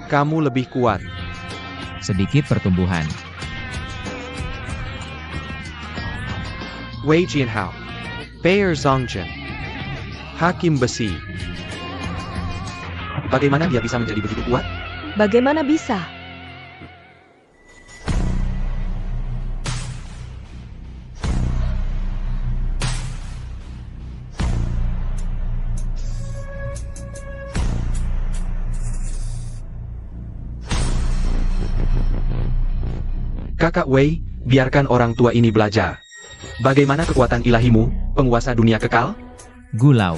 Kamu lebih kuat. Sedikit pertumbuhan. Wei Jianhao. Bayer Zongjin. Hakim besi. Bagaimana dia bisa menjadi begitu kuat? Bagaimana bisa? Kakak Wei, biarkan orang tua ini belajar. Bagaimana kekuatan ilahimu, penguasa dunia kekal? Gulau.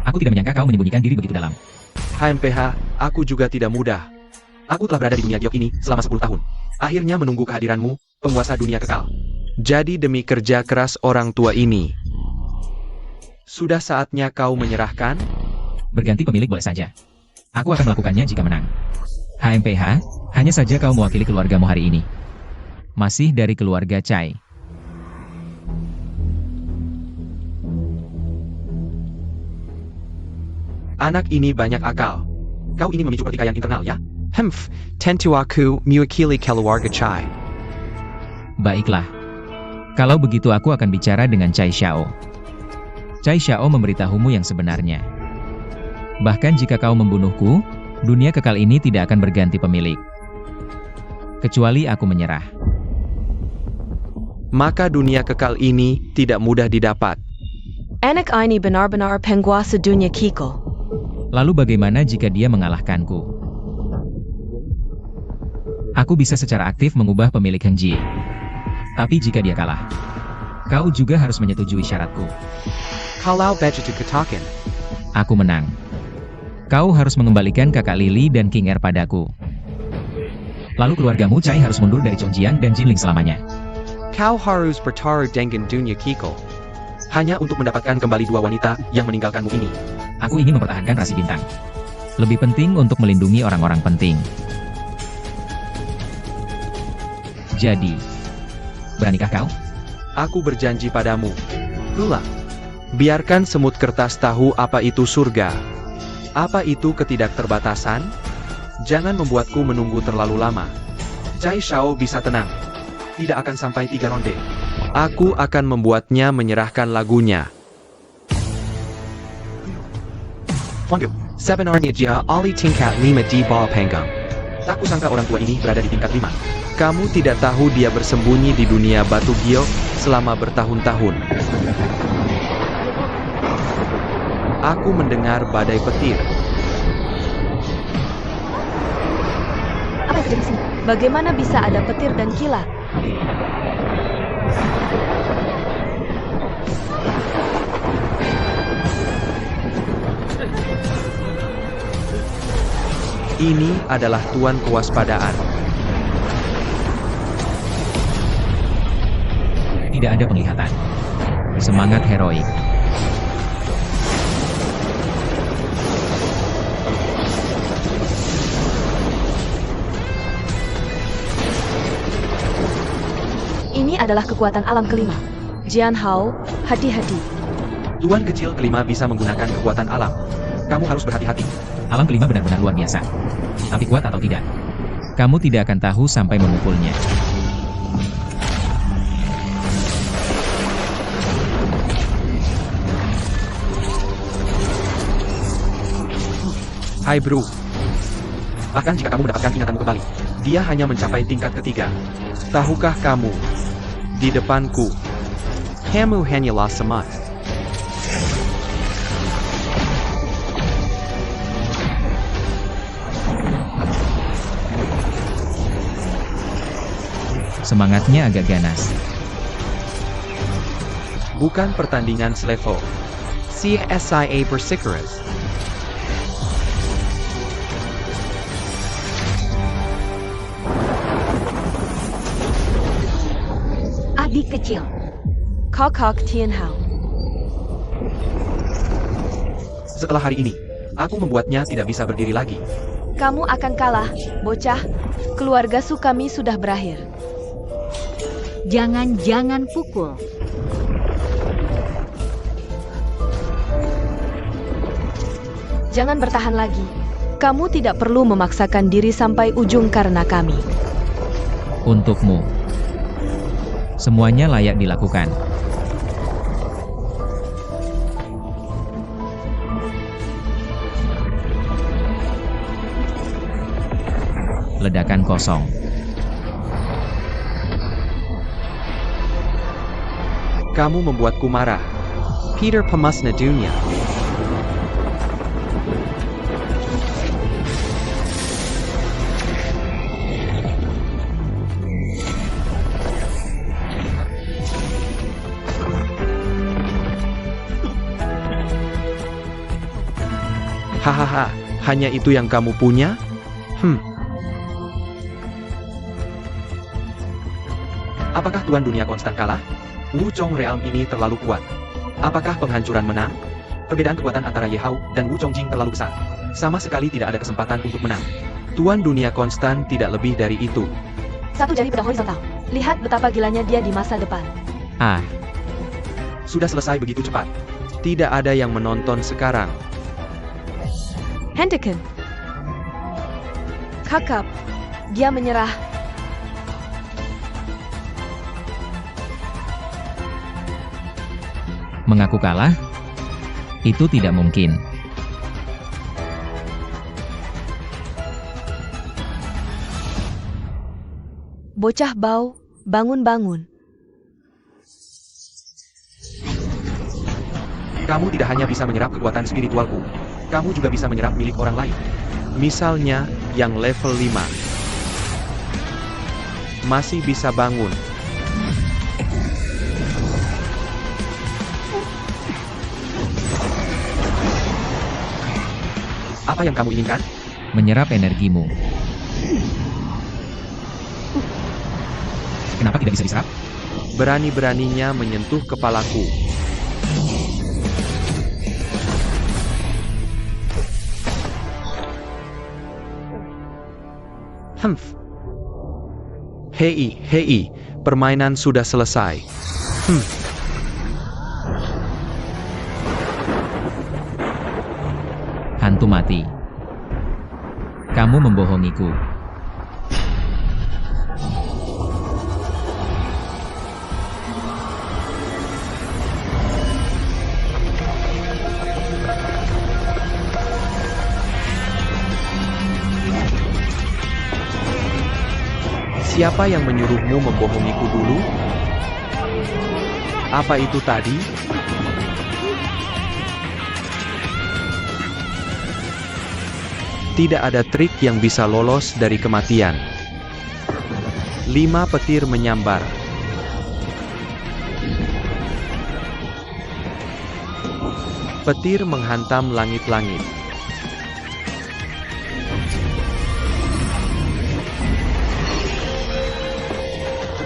Aku tidak menyangka kau menyembunyikan diri begitu dalam. HMPH, aku juga tidak mudah. Aku telah berada di dunia giok ini selama 10 tahun. Akhirnya menunggu kehadiranmu, penguasa dunia kekal. Jadi demi kerja keras orang tua ini, sudah saatnya kau menyerahkan? Berganti pemilik boleh saja. Aku akan melakukannya jika menang. HMPH, hanya saja kau mewakili keluargamu hari ini. Masih dari keluarga Cai. Anak ini banyak akal. Kau ini memicu pertikaian internal ya? Tentu aku mewakili keluarga Cai. Baiklah. Kalau begitu aku akan bicara dengan Cai Xiao. Cai Xiao memberitahumu yang sebenarnya. Bahkan jika kau membunuhku, dunia kekal ini tidak akan berganti pemilik. Kecuali aku menyerah. Maka dunia kekal ini tidak mudah didapat. Anak ini benar-benar penguasa dunia kikal. Lalu bagaimana jika dia mengalahkanku? Aku bisa secara aktif mengubah pemilik Heng Jie. Tapi jika dia kalah, kau juga harus menyetujui syaratku. Kalau begitu katakan. Aku menang. Kau harus mengembalikan kakak Lily dan King Er padaku. Lalu keluargamu Cai harus mundur dari Chongjiang dan Jinling selamanya. Kau harus bertaruh dengan dunia kikal. Hanya untuk mendapatkan kembali dua wanita yang meninggalkanmu ini. Aku ingin mempertahankan rasi bintang. Lebih penting untuk melindungi orang-orang penting. Jadi, beranikah kau? Aku berjanji padamu. Lula. Biarkan semut kertas tahu apa itu surga. Apa itu ketidakterbatasan? Jangan membuatku menunggu terlalu lama. Cai Xiao bisa tenang. Tidak akan sampai 3 ronde. Aku akan membuatnya menyerahkan lagunya. Sebenarnya dia Ali tingkat 5 di bawah panggang. Tak kusangka orang tua ini berada di tingkat 5. Kamu tidak tahu dia bersembunyi di dunia batu giok selama bertahun-tahun. Aku mendengar badai petir. Apa yang terjadi di sini? Bagaimana bisa ada petir dan kilat? Ini adalah tuan kewaspadaan. Tidak ada penglihatan. Semangat heroik. Ini adalah kekuatan alam kelima. Jianhao, hati-hati. Tuan kecil kelima bisa menggunakan kekuatan alam. Kamu harus berhati-hati. Alam kelima benar-benar luar biasa. Tapi kuat atau tidak? Kamu tidak akan tahu sampai memukulnya. Hai bro. Bahkan jika kamu mendapatkan ingatanmu kembali, dia hanya mencapai tingkat ketiga. Tahukah kamu? Di depanku, kamu hanyalah semut. Semangatnya agak ganas. Bukan pertandingan selevel. CSIA bersikeras. Adik kecil. Kokok Tianhao. Setelah hari ini, aku membuatnya tidak bisa berdiri lagi. Kamu akan kalah, bocah. Keluarga Sukami sudah berakhir. Jangan pukul. Jangan bertahan lagi. Kamu tidak perlu memaksakan diri sampai ujung karena kami. Untukmu. Semuanya layak dilakukan. Ledakan kosong. Kamu membuatku marah. Peter Pemasna Dunia. Hahaha, hanya itu yang kamu punya? Apakah Tuan Dunia Konstan kalah? Wuchong Realm ini terlalu kuat. Apakah penghancuran menang? Perbedaan kekuatan antara Ye Hao dan Wuchong Jing terlalu besar. Sama sekali tidak ada kesempatan untuk menang. Tuan Dunia Konstan tidak lebih dari itu. Satu jari pedang horizontal. Lihat betapa gilanya dia di masa depan. Ah, Sudah selesai begitu cepat. Tidak ada yang menonton sekarang. Hendeken. Kakap. Dia menyerah. mengaku kalah? Itu tidak mungkin. Bocah bau, bangun-bangun. Kamu tidak hanya bisa menyerap kekuatan spiritualku, kamu juga bisa menyerap milik orang lain. Misalnya, yang level 5. Masih bisa bangun. Apa yang kamu inginkan? Menyerap energimu. Kenapa tidak bisa diserap? Berani-beraninya menyentuh kepalaku. Hei, permainan sudah selesai. Hantu mati. Kamu membohongiku. Siapa yang menyuruhmu membohongiku dulu? Apa itu tadi? Tidak ada trik yang bisa lolos dari kematian. 5 petir menyambar. Petir menghantam langit-langit.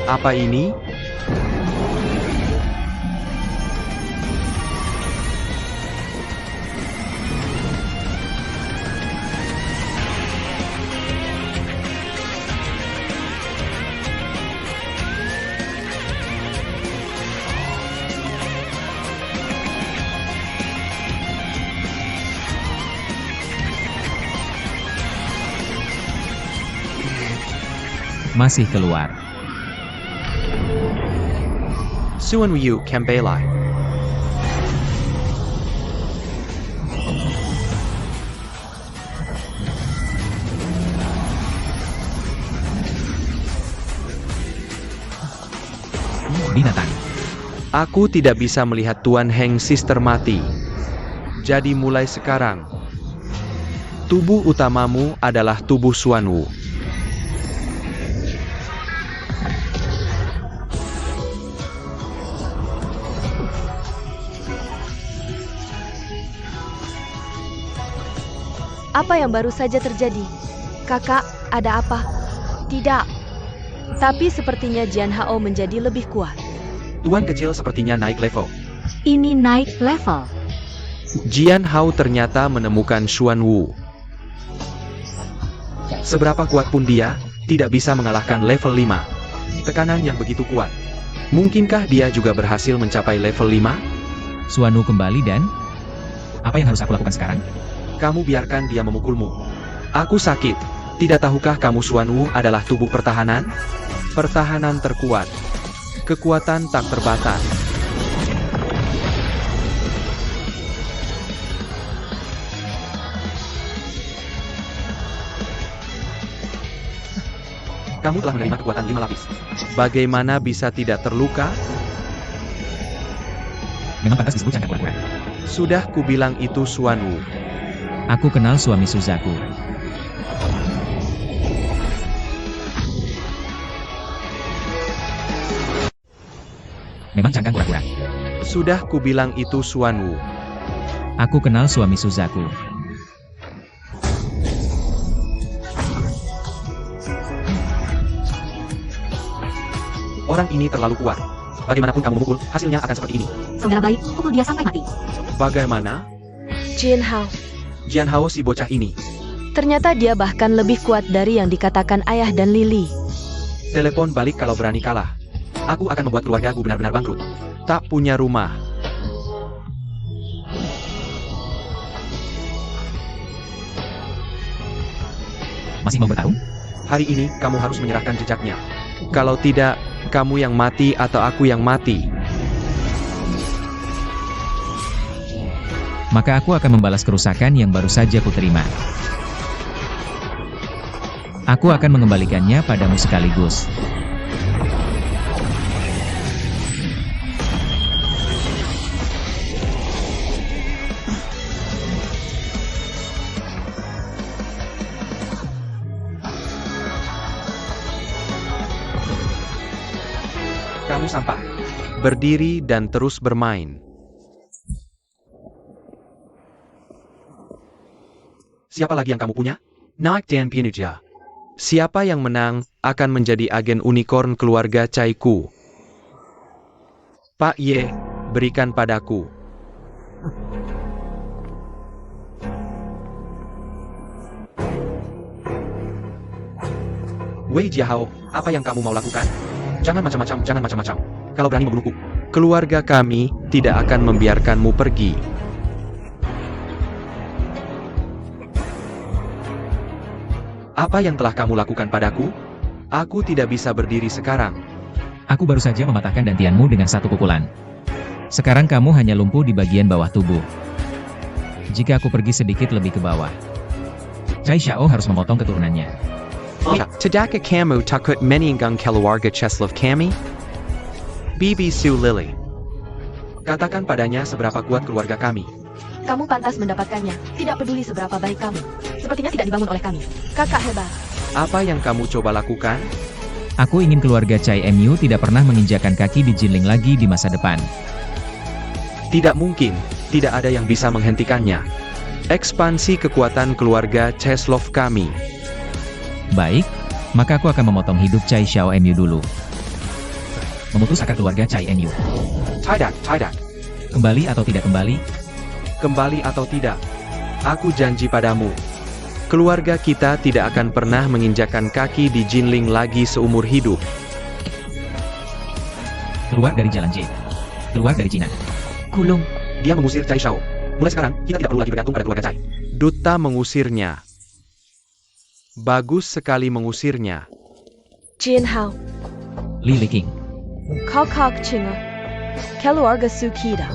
Apa ini? Masih keluar. Suan Yu Kambelai. Binatang. Aku tidak bisa melihat Tuan Heng Sister mati. Jadi mulai sekarang, tubuh utamamu adalah tubuh Suan Wu. Apa yang baru saja terjadi? Kakak, ada apa? Tidak. Tapi sepertinya Jian Hao menjadi lebih kuat. Tuan kecil sepertinya naik level. Ini naik level. Jian Hao ternyata menemukan Suan Wu. Seberapa kuat pun dia, tidak bisa mengalahkan level 5. Tekanan yang begitu kuat. Mungkinkah dia juga berhasil mencapai level 5? Suanu kembali dan... Apa yang harus aku lakukan sekarang? Kamu biarkan dia memukulmu. Aku sakit. Tidak tahukah kamu Xuan Wu adalah tubuh pertahanan? Pertahanan terkuat. Kekuatan tak terbatas. Kamu telah menerima kekuatan 5 lapis. Bagaimana bisa tidak terluka? Memang pantas disebut cangkang kura-kura. Sudah kubilang itu Xuan Wu. Aku kenal suami Suzaku. Memang cangkang kura-kura. Sudah kubilang itu Xuan Wu. Aku kenal suami Suzaku. Orang ini terlalu kuat. Bagaimanapun kamu memukul, hasilnya akan seperti ini. Saudara baik, pukul dia sampai mati. Bagaimana? Jian Hao. Jian Hao si bocah ini. Ternyata dia bahkan lebih kuat dari yang dikatakan ayah dan Lily. Telepon balik kalau berani kalah. Aku akan membuat keluargaku benar-benar bangkrut. Tak punya rumah. Masih mau bertarung? Hari ini, kamu harus menyerahkan jejaknya. Kalau tidak, kamu yang mati atau aku yang mati. Maka aku akan membalas kerusakan yang baru saja kuterima. Aku akan mengembalikannya padamu sekaligus. Kamu sampah. Berdiri dan terus bermain. Siapa lagi yang kamu punya? Naik dan Pianija. Siapa yang menang akan menjadi agen unicorn keluarga Caiku. Pak Ye, berikan padaku. Wei Jiahao, apa yang kamu mau lakukan? Jangan macam-macam, jangan macam-macam. Kalau berani membunuhku, keluarga kami tidak akan membiarkanmu pergi. Apa yang telah kamu lakukan padaku? Aku tidak bisa berdiri sekarang. Aku baru saja mematahkan dantianmu dengan satu pukulan. Sekarang kamu hanya lumpuh di bagian bawah tubuh. Jika aku pergi sedikit lebih ke bawah, Cai Xiao harus memotong keturunannya. Tadaka kamu takut meninggang keluarga Cheslov kami? Bibi Su Lily. Katakan padanya seberapa kuat keluarga kami. Kamu pantas mendapatkannya, tidak peduli seberapa baik kamu. Sepertinya tidak dibangun oleh kami. Kakak hebat. Apa yang kamu coba lakukan? Aku ingin keluarga Cai Mu tidak pernah menginjakan kaki di Jinling lagi di masa depan. Tidak mungkin, tidak ada yang bisa menghentikannya. Ekspansi kekuatan keluarga Cheslov kami. Baik, maka aku akan memotong hidup Cai Xiao Mu dulu. Memutus akar keluarga Cai Mu. Tidak. Kembali atau tidak kembali? Kembali atau tidak? Aku janji padamu. Keluarga kita tidak akan pernah menginjakan kaki di Jinling lagi seumur hidup. Keluar dari jalan J. Keluar dari Cina. Gulung. Dia mengusir Cai Xiao. Mulai sekarang, kita tidak perlu lagi bergantung pada keluarga Cai. Duta mengusirnya. Bagus sekali mengusirnya. Jian Hao. Li Liqing. Kakak Chinga. Keluarga Sukida.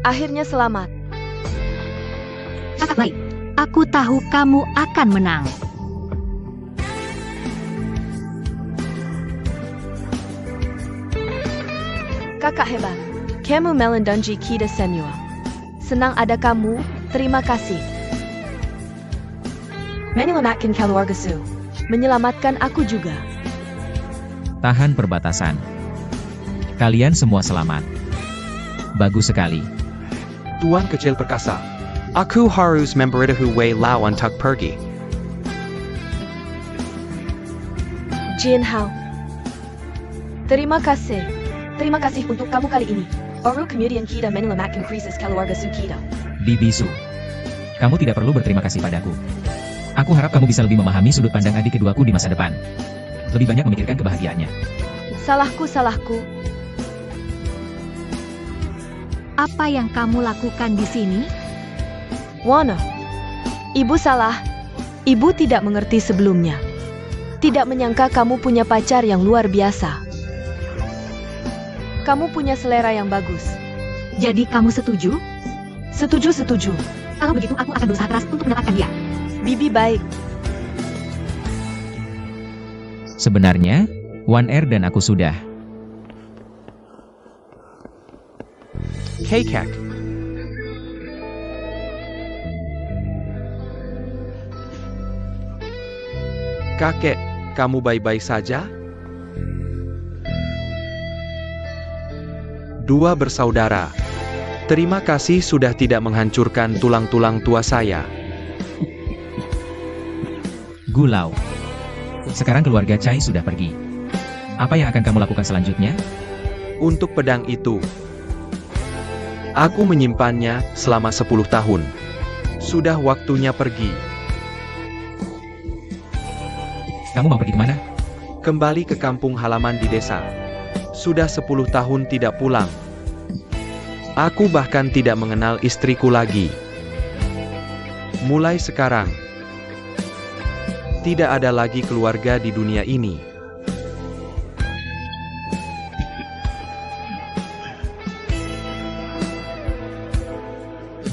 Akhirnya selamat. Kakak baik, aku tahu kamu akan menang. Kakak hebat. Kamu melindungi kita semua. Senang ada kamu, terima kasih. Menyelamatkan keluarga Su. Menyelamatkan aku juga. Tahan perbatasan. Kalian semua selamat. Bagus sekali. Tuan kecil perkasa. Aku harus memberitahu Wei Lao untuk pergi. Jian Hao. Terima kasih. Terima kasih untuk kamu kali ini. Baru kemudian kita menyelamatkan krisis keluarga Su kita. Bibi Su. Kamu tidak perlu berterima kasih padaku. Aku harap kamu bisa lebih memahami sudut pandang adik keduaku di masa depan. Lebih banyak memikirkan kebahagiaannya. Salahku. Apa yang kamu lakukan di sini? Wana. Ibu salah. Ibu tidak mengerti sebelumnya. Tidak menyangka kamu punya pacar yang luar biasa. Kamu punya selera yang bagus. Jadi kamu setuju? Setuju. Kalau begitu aku akan berusaha keras untuk mendapatkan dia. Bibi baik. Sebenarnya, One Air dan aku sudah. Kakak. Kakek, kamu baik-baik saja? Dua bersaudara. Terima kasih sudah tidak menghancurkan tulang-tulang tua saya. Gulau. Sekarang keluarga Chai sudah pergi. Apa yang akan kamu lakukan selanjutnya? Untuk pedang itu, aku menyimpannya selama 10 tahun. Sudah waktunya pergi. Kamu mau pergi kemana? Kembali ke kampung halaman di desa. Sudah 10 tahun tidak pulang. Aku bahkan tidak mengenal istriku lagi. Mulai sekarang, tidak ada lagi keluarga di dunia ini.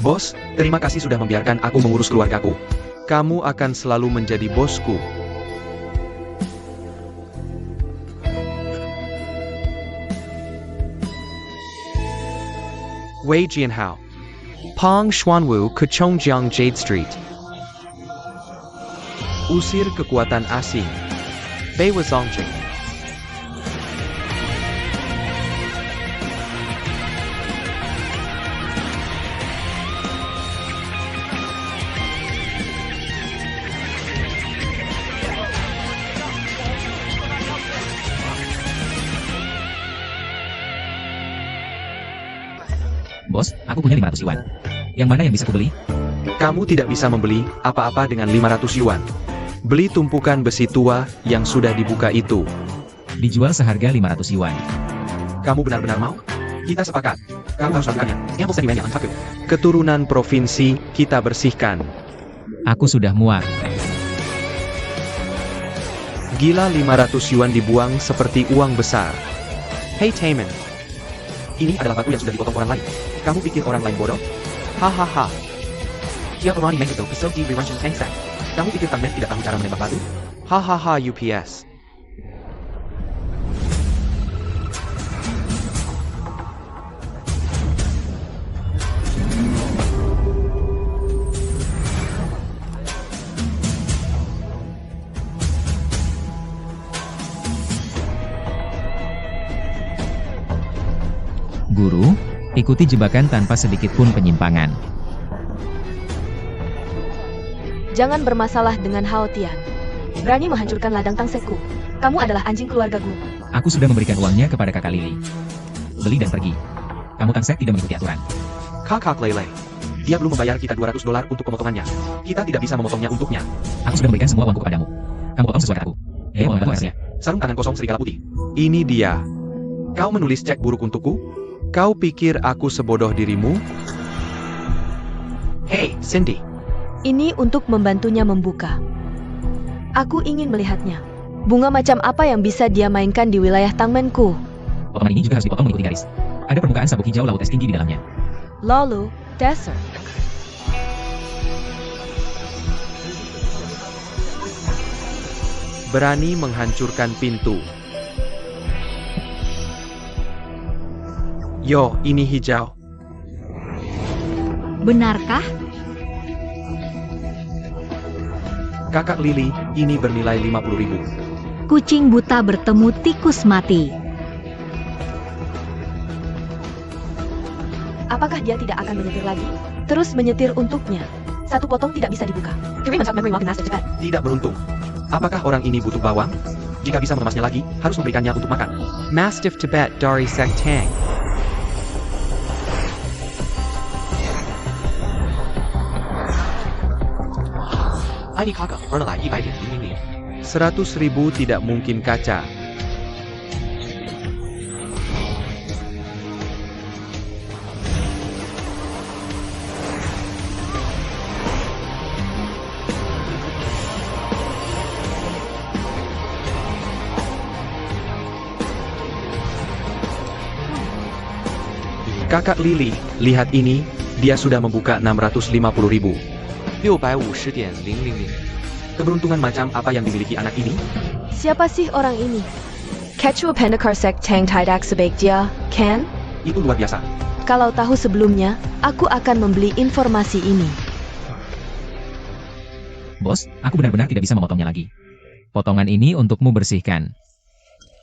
Bos, terima kasih sudah membiarkan aku mengurus keluargaku. Kamu akan selalu menjadi bosku. Wei Jianhao. Pong Xuanwu ke Chongjiang Jade Street. Usir kekuatan asing. Bei Wazongjing. Bos, aku punya 500 yuan. Yang mana yang bisa kubeli? Kamu tidak bisa membeli apa-apa dengan 500 yuan. Beli tumpukan besi tua yang sudah dibuka itu. Dijual seharga 500 yuan. Kamu benar-benar mau? Kita sepakat. Kamu harus lakukannya. Keturunan provinsi kita bersihkan. Aku sudah muak. Gila 500 yuan dibuang seperti uang besar. Hey Taemin. Ini adalah batu yang sudah dipotong orang lain. Kamu pikir orang lain bodoh? Hahaha. Kamu pikir Tang Men tidak tahu cara menembak batu? Hahaha UPS. Guru, ikuti jebakan tanpa sedikit pun penyimpangan. Jangan bermasalah dengan Hao Tian. Berani menghancurkan ladang tangsekku. Kamu adalah anjing keluargaku. Aku sudah memberikan uangnya kepada kakak Lili. Beli dan pergi. Kamu Tangsek tidak mengikuti aturan. Kakak Lele. Dia belum membayar kita $200 untuk pemotongannya. Kita tidak bisa memotongnya untuknya. Aku sudah memberikan semua uangku kepadamu. Kamu potong sesuai kataku. Mau membantu hasilnya. Sarung tangan kosong serigala putih. Ini dia. Kau menulis cek buruk untukku? Kau pikir aku sebodoh dirimu? Hey, Cindy. Ini untuk membantunya membuka. Aku ingin melihatnya. Bunga macam apa yang bisa dia mainkan di wilayah Tangmenku? Potongan ini juga harus dipotong mengikuti garis. Ada permukaan sabuk hijau laut es tinggi di dalamnya. Lalu, dasar. Berani menghancurkan pintu. Yo, ini hijau. Benarkah? Kakak Lili, ini bernilai 50.000. Kucing buta bertemu tikus mati. Apakah dia tidak akan menyetir lagi? Terus menyetir untuknya. Satu potong tidak bisa dibuka. Tidak beruntung. Apakah orang ini butuh bawang? Jika bisa mengemasnya lagi, harus memberikannya untuk makan. Mastiff Tibet dari Sektang. Ini kakak, bernilai 100.000. 100.000 tidak mungkin kaca. Kakak Lily, lihat ini, dia sudah membuka 650.000. 650.000. Keberuntungan macam apa yang dimiliki anak ini? Siapa sih orang ini? Quechua Pendekarsek Tang Tidak Sebaik dia, kan? Itu luar biasa. Kalau tahu sebelumnya, aku akan membeli informasi ini. Bos, aku benar-benar tidak bisa memotongnya lagi. Potongan ini untukmu bersihkan.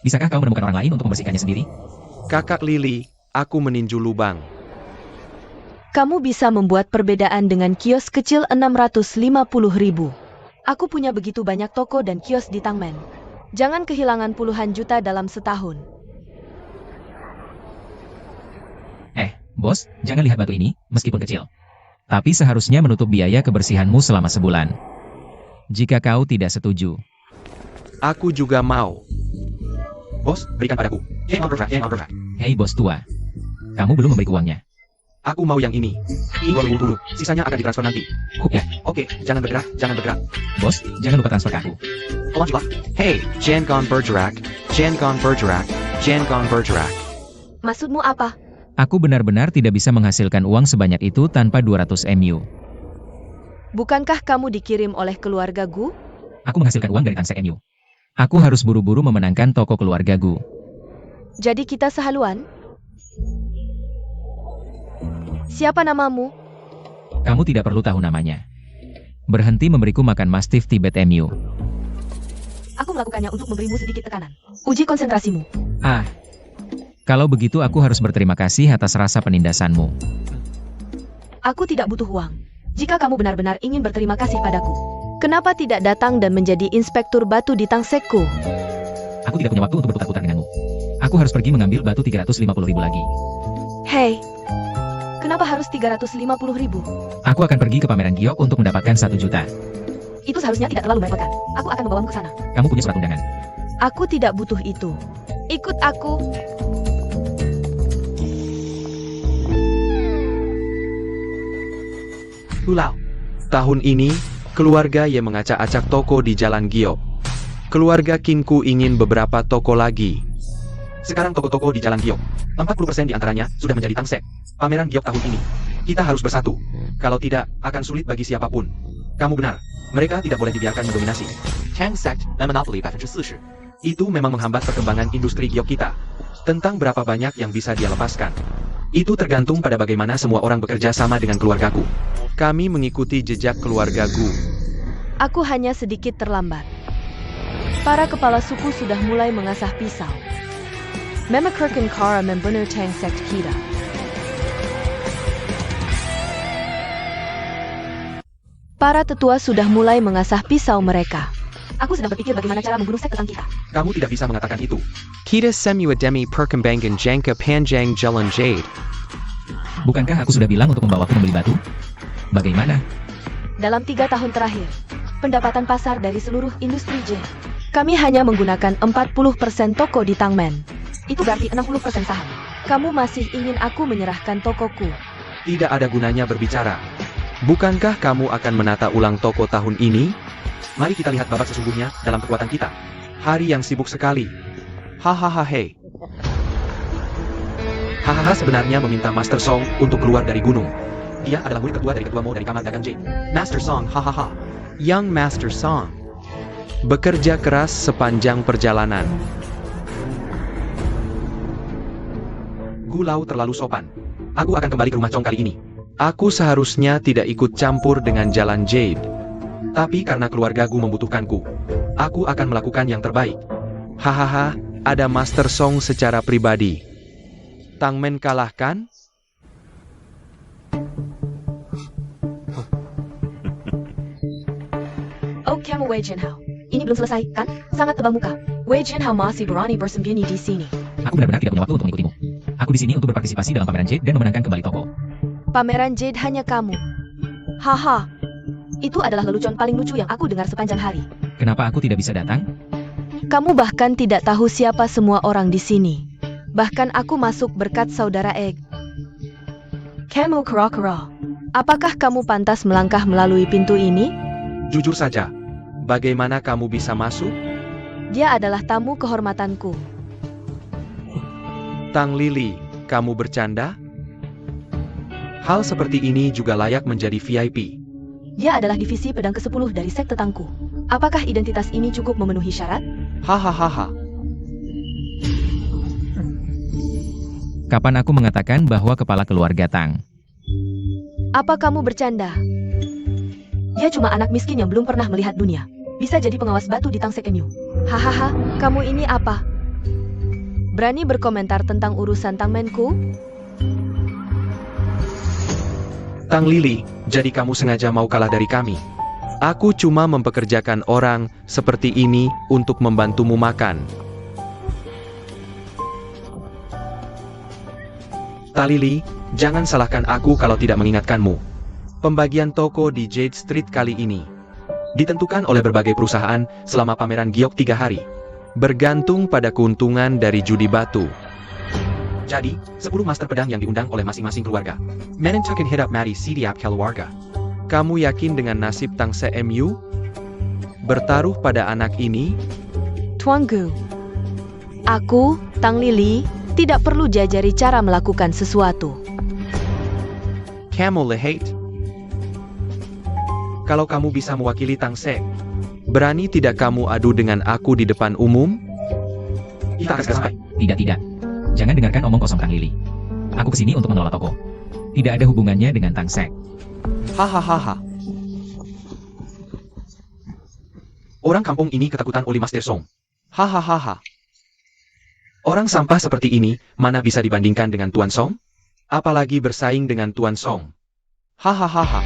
Bisakah kau menemukan orang lain untuk membersihkannya sendiri? Kakak Lily, aku meninju lubang. Kamu bisa membuat perbedaan dengan kios kecil 650.000. Aku punya begitu banyak toko dan kios di Tangmen. Jangan kehilangan puluhan juta dalam setahun. Bos, jangan lihat batu ini, meskipun kecil. Tapi seharusnya menutup biaya kebersihanmu selama sebulan. Jika kau tidak setuju. Aku juga mau. Bos, berikan padaku. Hei bos tua. Kamu belum memberi uangnya. Aku mau yang ini. Ini 2000 dulu, sisanya akan ditransfer nanti. Ya, Oke, jangan bergerak, jangan bergerak. bos, jangan lupa transfer ke aku. Hey, Jangon Bergerak, Jangon Bergerak, Jangon Bergerak. Maksudmu apa? Aku benar-benar tidak bisa menghasilkan uang sebanyak itu tanpa 200 MU. Bukankah kamu dikirim oleh keluarga Gu? Aku menghasilkan uang dari Tangsek MU. Aku harus buru-buru memenangkan toko keluarga Gu. Jadi kita sehaluan? Siapa namamu? Kamu tidak perlu tahu namanya. Berhenti memberiku makan Mastiff Tibet MU. Aku melakukannya untuk memberimu sedikit tekanan. Uji konsentrasimu. Kalau begitu aku harus berterima kasih atas rasa penindasanmu. Aku tidak butuh uang. Jika kamu benar-benar ingin berterima kasih padaku, kenapa tidak datang dan menjadi inspektur batu di Tangsekku? Aku tidak punya waktu untuk berputar-putar denganmu. Aku harus pergi mengambil batu 350.000 lagi. Hei, kenapa harus 350.000? Aku akan pergi ke pameran giok untuk mendapatkan 1 juta. Itu seharusnya tidak terlalu merepotkan. Aku akan membawamu ke sana. Kamu punya surat undangan. Aku tidak butuh itu. Ikut aku. Pulau. Tahun ini, keluarga yang mengacak-acak toko di Jalan Giok. Keluarga Kinku ingin beberapa toko lagi. Sekarang toko-toko di Jalan Giok, 40% diantaranya sudah menjadi Tangsek. Pameran Giok tahun ini. Kita harus bersatu. Kalau tidak, akan sulit bagi siapapun. Kamu benar. Mereka tidak boleh dibiarkan mendominasi. Tangsek memonopoli 40%. Itu memang menghambat perkembangan industri giok kita. Tentang berapa banyak yang bisa dia lepaskan. Itu tergantung pada bagaimana semua orang bekerja sama dengan keluargaku. Kami mengikuti jejak keluarga Gu. Aku hanya sedikit terlambat. Para kepala suku sudah mulai mengasah pisau. Memakerkan kara membenar Tangsek kita. Para tetua sudah mulai mengasah pisau mereka. Aku sedang berpikir bagaimana cara membunuh sekte kita. Kamu tidak bisa mengatakan itu. Kita semua demi perkembangan jangka panjang Jalan Jade. Bukankah aku sudah bilang untuk membawaku membeli batu? Bagaimana? Dalam 3 tahun terakhir, pendapatan pasar dari seluruh industri J. Kami hanya menggunakan 40% toko di Tangmen. Itu berarti 60% saham. Kamu masih ingin aku menyerahkan tokoku? Tidak ada gunanya berbicara. Bukankah kamu akan menata ulang toko tahun ini? Mari kita lihat babak sesungguhnya dalam kekuatan kita. Hari yang sibuk sekali. Hahaha hei. Hahaha sebenarnya meminta Master Song untuk keluar dari gunung. Dia adalah murid kedua dari ketua Mo dari kamar dagang Jade. Master Song hahaha. Young Master Song. Bekerja keras sepanjang perjalanan. Gulau terlalu sopan. Aku akan kembali ke rumah Chong kali ini. Aku seharusnya tidak ikut campur dengan jalan Jade. Tapi karena keluargaku membutuhkanku, aku akan melakukan yang terbaik. Hahaha, ada Master Song secara pribadi. Tangmen kalahkan? Oh, kamu Wei Jinhao. Ini belum selesai, kan? Sangat tebal muka. Wei Jinhao masih berani bersembunyi di sini. Aku benar-benar tidak punya waktu untuk mengikutimu. Aku di sini untuk berpartisipasi dalam pameran Jade dan memenangkan kembali toko. Pameran Jade hanya kamu. Haha. Itu adalah lelucon paling lucu yang aku dengar sepanjang hari. Kenapa aku tidak bisa datang? Kamu bahkan tidak tahu siapa semua orang di sini. Bahkan aku masuk berkat saudara Egg. Kamu kera-kera. Apakah kamu pantas melangkah melalui pintu ini? Jujur saja, bagaimana kamu bisa masuk? Dia adalah tamu kehormatanku. Tang Lily, kamu bercanda? Hal seperti ini juga layak menjadi VIP. Dia adalah divisi pedang ke-10 dari sekte Tangku. Apakah identitas ini cukup memenuhi syarat? Hahaha. Kapan aku mengatakan bahwa kepala keluarga Tang? Apa kamu bercanda? Dia cuma anak miskin yang belum pernah melihat dunia. Bisa jadi pengawas batu di Tangsek MU. Hahaha, kamu ini apa? Berani berkomentar tentang urusan Tangmenku? Tang Lili, jadi kamu sengaja mau kalah dari kami? Aku cuma mempekerjakan orang seperti ini untuk membantumu makan. Tang Lili, jangan salahkan aku kalau tidak mengingatkanmu. Pembagian toko di Jade Street kali ini ditentukan oleh berbagai perusahaan selama pameran giok 3 hari. Bergantung pada keuntungan dari judi batu. Jadi, 10 master pedang yang diundang oleh masing-masing keluarga. Menentukan hidup mati setiap keluarga. Kamu yakin dengan nasib Tangsek MU? Bertaruh pada anak ini? Tuanku, aku, Tang Lili, tidak perlu diajari cara melakukan sesuatu. Kamu lihat? Kalau kamu bisa mewakili Tangsek, berani tidak kamu adu dengan aku di depan umum? Kita akan sampai. Tidak. Jangan dengarkan omong kosong Tang Lili. Aku kesini untuk mengelola toko. Tidak ada hubungannya dengan Tangsek. Hahaha. Orang kampung ini ketakutan oleh Master Song. Hahaha. Orang sampah seperti ini, mana bisa dibandingkan dengan Tuan Song? Apalagi bersaing dengan Tuan Song. Hahaha.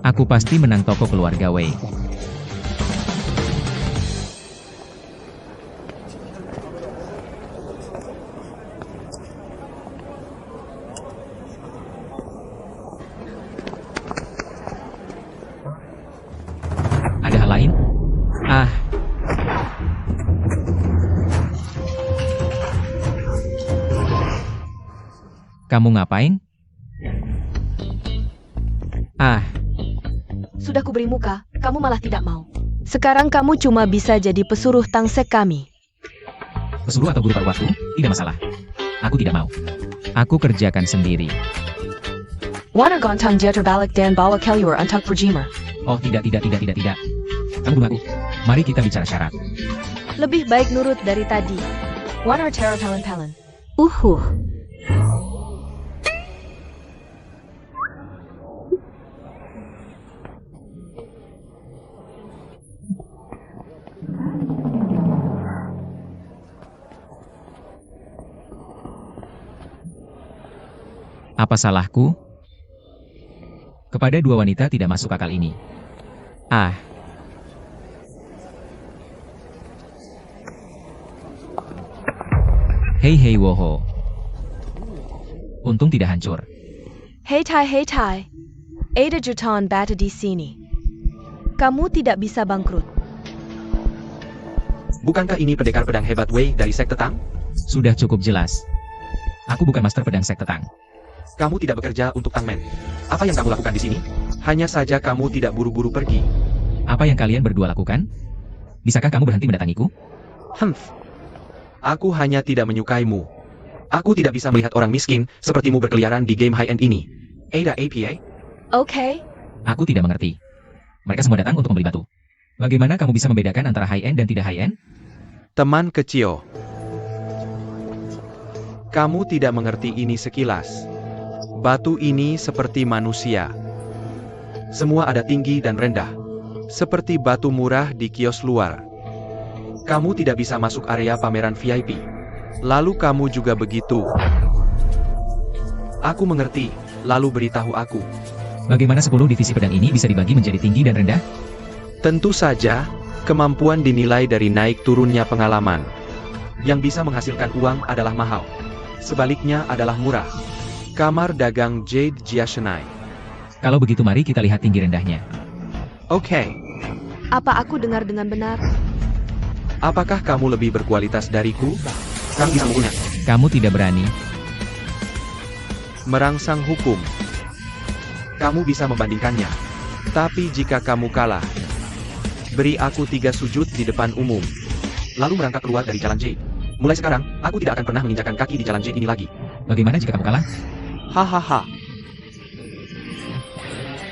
Aku pasti menang toko keluarga Wei. Ada hal lain? Kamu ngapain? Sudah kuberi muka, kamu malah tidak mau. Sekarang kamu cuma bisa jadi pesuruh Tangsek kami. Pesuruh atau guru paruh waktu? Tidak masalah. Aku tidak mau. Aku kerjakan sendiri. Wanna gontang dia terbalik dan bawa Kellyur untuk perjimer. Oh tidak. Kamu bunuh aku. Mari kita bicara syarat. Lebih baik nurut dari tadi. Wanna teror pelen-pelen. Apa salahku? Kepada 2 wanita tidak masuk akal ini. Hei woho. Untung tidak hancur. Hei Tai. Ada jutaan bata di sini. Kamu tidak bisa bangkrut. Bukankah ini pendekar pedang hebat Wei dari sekte Tang? Sudah cukup jelas. Aku bukan master pedang sekte Tang. Kamu tidak bekerja untuk Tangmen. Apa yang kamu lakukan di sini? Hanya saja kamu tidak buru-buru pergi. Apa yang kalian berdua lakukan? Bisakah kamu berhenti mendatangiku? Aku hanya tidak menyukaimu. Aku tidak bisa melihat orang miskin sepertimu berkeliaran di game high-end ini. Ada APA? Oke. Aku tidak mengerti. Mereka semua datang untuk membeli batu. Bagaimana kamu bisa membedakan antara high-end dan tidak high-end? Teman kecil. Kamu tidak mengerti ini sekilas. Batu ini seperti manusia. Semua ada tinggi dan rendah. Seperti batu murah di kios luar. Kamu tidak bisa masuk area pameran VIP. Lalu kamu juga begitu. Aku mengerti, lalu beritahu aku. Bagaimana 10 divisi pedang ini bisa dibagi menjadi tinggi dan rendah? Tentu saja, kemampuan dinilai dari naik turunnya pengalaman. Yang bisa menghasilkan uang adalah mahal. Sebaliknya adalah murah. Kamar dagang Jade Jiashenai. Kalau begitu mari kita lihat tinggi rendahnya. Oke. Apa aku dengar dengan benar? Apakah kamu lebih berkualitas dariku? Kamu bisa mengunya. Kamu tidak berani. Merangsang hukum. Kamu bisa membandingkannya. Tapi jika kamu kalah, beri aku 3 sujud di depan umum. Lalu merangkak keluar dari jalan Jade. Mulai sekarang, aku tidak akan pernah menginjakkan kaki di jalan Jade ini lagi. Bagaimana jika kamu kalah? Hahaha.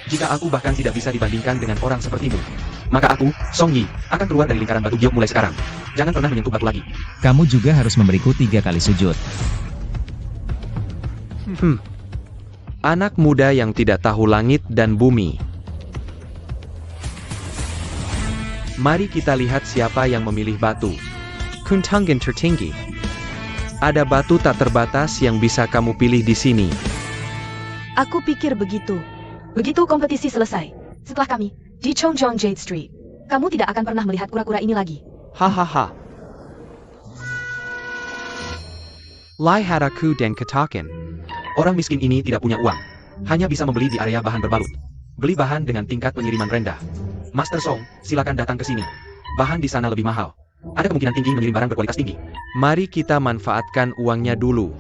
Jika aku bahkan tidak bisa dibandingkan dengan orang sepertimu, maka aku, Song Yi, akan keluar dari lingkaran batu giok mulai sekarang. Jangan pernah menyentuh batu lagi. Kamu juga harus memberiku 3 kali sujud. Anak muda yang tidak tahu langit dan bumi. Mari kita lihat siapa yang memilih batu. Kuntunggan tertinggi. Ada batu tak terbatas yang bisa kamu pilih di sini. Aku pikir begitu. Begitu kompetisi selesai, setelah kami di Chongjiang Jade Street, kamu tidak akan pernah melihat kura-kura ini lagi. Hahaha. Lai hadaku dan katakan. Orang miskin ini tidak punya uang. Hanya bisa membeli di area bahan berbalut. Beli bahan dengan tingkat pengiriman rendah. Master Song, silakan datang ke sini. Bahan di sana lebih mahal. Ada kemungkinan tinggi mengirim barang berkualitas tinggi. Mari kita manfaatkan uangnya dulu.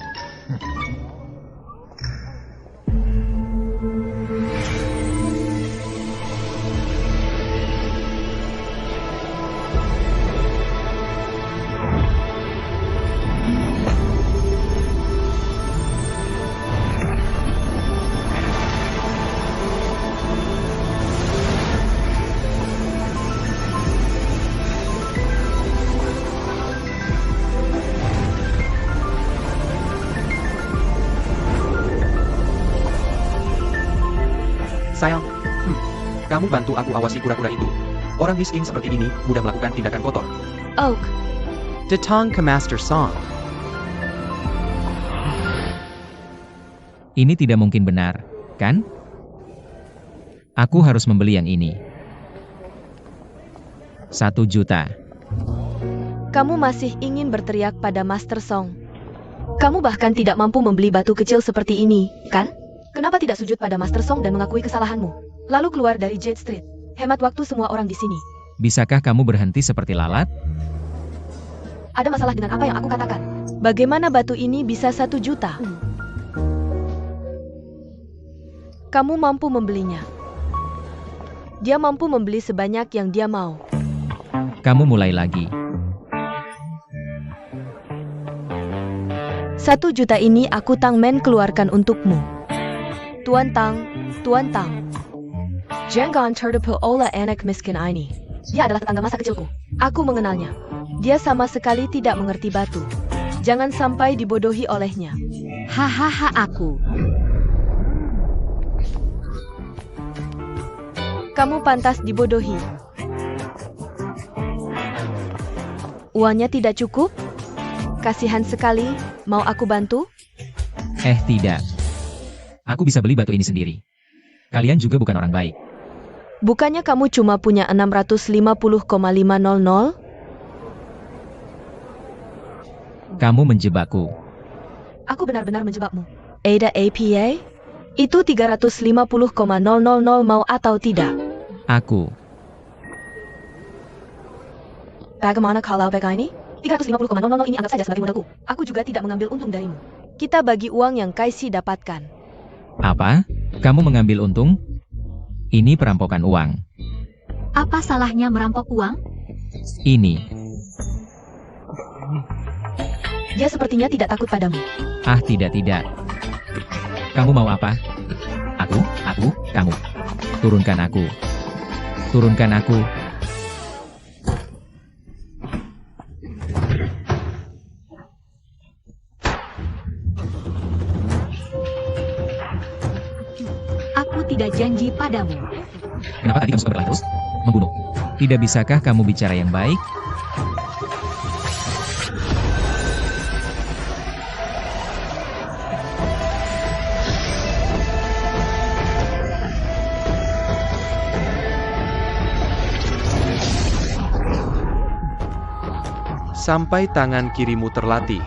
Sayang, kamu bantu aku awasi kura-kura itu. Orang miskin seperti ini mudah melakukan tindakan kotor. Oak, Datang ke Master Song. Ini tidak mungkin benar, kan? Aku harus membeli yang ini. 1 juta. kamu masih ingin berteriak pada Master Song. Kamu bahkan tidak mampu membeli batu kecil seperti ini, kan? Kenapa tidak sujud pada Master Song dan mengakui kesalahanmu? Lalu keluar dari Jade Street. Hemat waktu semua orang di sini. Bisakah kamu berhenti seperti lalat? Ada masalah dengan apa yang aku katakan? Bagaimana batu ini bisa 1 juta? Kamu mampu membelinya. Dia mampu membeli sebanyak yang dia mau. Kamu mulai lagi. 1 juta ini aku Tang Men keluarkan untukmu. Tuan Tang, Tuan Tang. Jangan tertipu oleh anak miskin ini. Dia adalah tetangga masa kecilku. Aku mengenalnya. Dia sama sekali tidak mengerti batu. Jangan sampai dibodohi olehnya. Hahaha aku. Kamu pantas dibodohi. Uangnya tidak cukup? Kasihan sekali, mau aku bantu? Tidak. Aku bisa beli batu ini sendiri. Kalian juga bukan orang baik. Bukannya kamu cuma punya 650,500? Kamu menjebakku. Aku benar-benar menjebakmu. Ada APA? Itu 350,000 mau atau tidak? Aku. Bagaimana kalau bega ini? 350,000 ini anggap saja sebagai modalku. Aku juga tidak mengambil untung darimu. Kita bagi uang yang Kaisi dapatkan. Apa? Kamu mengambil untung? Ini perampokan uang. Apa salahnya merampok uang? Ini. Dia sepertinya tidak takut padamu. Tidak. Kamu mau apa? Aku, kamu. Turunkan aku. Turunkan aku. Aku tidak janji padamu. Kenapa tadi kamu suka berkelahi terus? Membunuh. Tidak bisakah kamu bicara yang baik? Sampai tangan kirimu terlatih.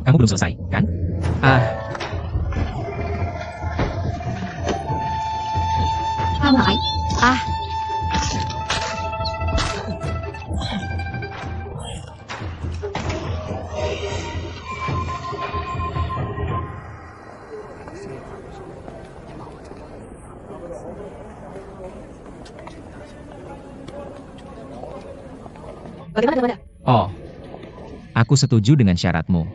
Kamu belum selesai, kan? Ah, Ramai. Ah, Bagaimana? oh. Aku setuju dengan syaratmu.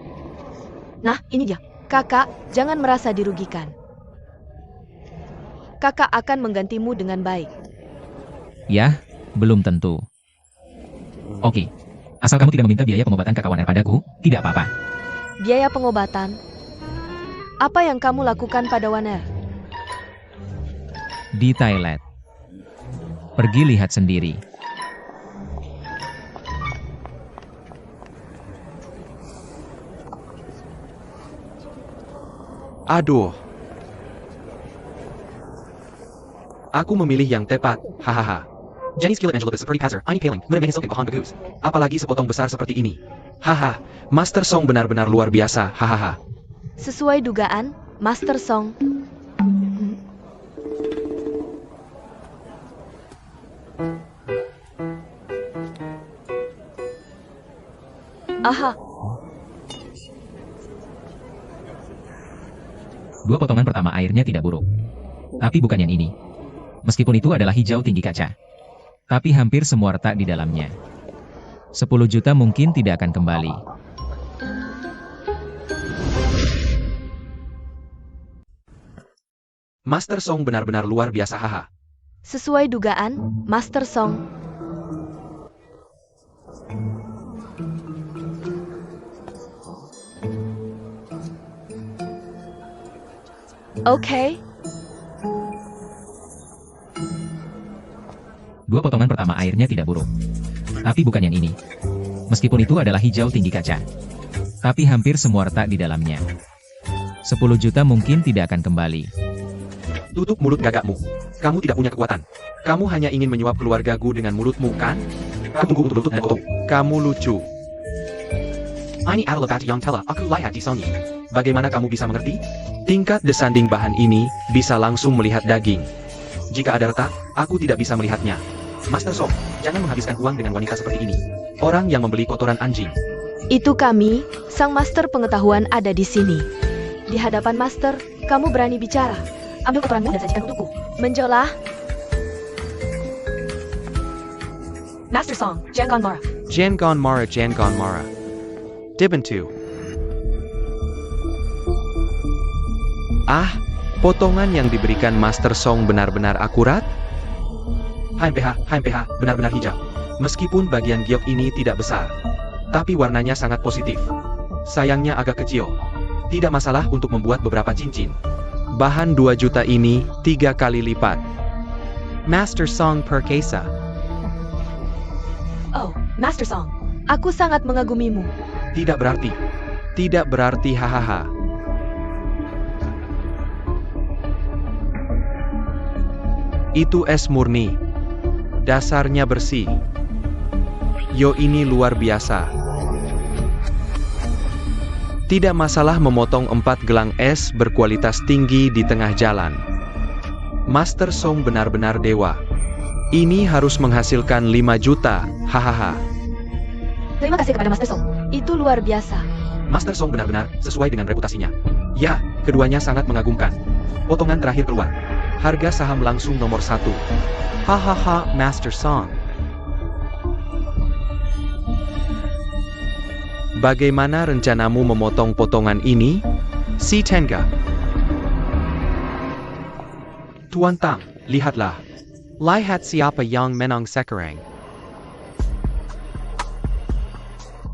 Nah, ini dia. Kakak, jangan merasa dirugikan. Kakak akan menggantimu dengan baik. Ya, belum tentu. Oke. Asal kamu tidak meminta biaya pengobatan kakak Waner padaku, tidak apa-apa. Biaya pengobatan. Apa yang kamu lakukan pada Waner? Di toilet. Pergi lihat sendiri. Aduh. Aku memilih yang tepat, hahaha. Jenny Skillet Angela is a pretty passer, Ani Paling, Muna Mehisel Bahan Bagus. Apalagi sepotong besar seperti ini. Haha, Master Song benar-benar luar biasa, hahaha. Sesuai dugaan, Master Song. Aha, Dua potongan pertama airnya tidak buruk. Tapi bukan yang ini. Meskipun itu adalah hijau tinggi kaca. Tapi hampir semua retak di dalamnya. 10 juta mungkin tidak akan kembali. Master Song benar-benar luar biasa, haha. sesuai dugaan, Master Song. Oke, Dua potongan pertama airnya tidak buruk. Tapi bukan yang ini. Meskipun itu adalah hijau tinggi kaca. Tapi hampir semua retak di dalamnya. 10 juta mungkin tidak akan kembali. Tutup mulut gagakmu. Kamu tidak punya kekuatan. Kamu hanya ingin menyuap keluargaku dengan mulutmu, kan? Aku tunggu untuk lutut dan otot. Kamu lucu. Ini adalah batu yang telah aku lihat di Sony. Bagaimana kamu bisa mengerti? Tingkat desanding bahan ini bisa langsung melihat daging. Jika ada retak, aku tidak bisa melihatnya. Master Song, jangan menghabiskan uang dengan wanita seperti ini. Orang yang membeli kotoran anjing. itu kami, sang Master Pengetahuan ada di sini. Di hadapan Master, kamu berani bicara. Ambil kotoranmu dan sajikan untukku. Menjolah. Master Song, Jangan Mara. Jangon Mara Jangon Mara. Dibantu. Ah, potongan yang diberikan Master Song benar-benar akurat? HMPH, benar-benar hijau. Meskipun bagian giok ini tidak besar, tapi warnanya sangat positif. Sayangnya agak kecil. Tidak masalah untuk membuat beberapa cincin. Bahan 2 juta ini 3 kali lipat. Master Song Perkasa. Oh, Master Song. Aku sangat mengagumimu. Tidak berarti. Tidak berarti hahaha. Itu es murni. Dasarnya bersih. Yo, ini luar biasa. Tidak masalah memotong 4 gelang es berkualitas tinggi di tengah jalan. Master Song benar-benar dewa. Ini harus menghasilkan 5 juta, hahaha. Terima kasih kepada Master Song. Itu luar biasa. Master Song benar-benar sesuai dengan reputasinya. Ya, keduanya sangat mengagumkan. Potongan terakhir keluar. Harga saham langsung nomor 1. Hahaha Master Song. Bagaimana rencanamu memotong potongan ini? Si Tenga. Tuan Tang, lihatlah. Lihat siapa yang menang sekarang.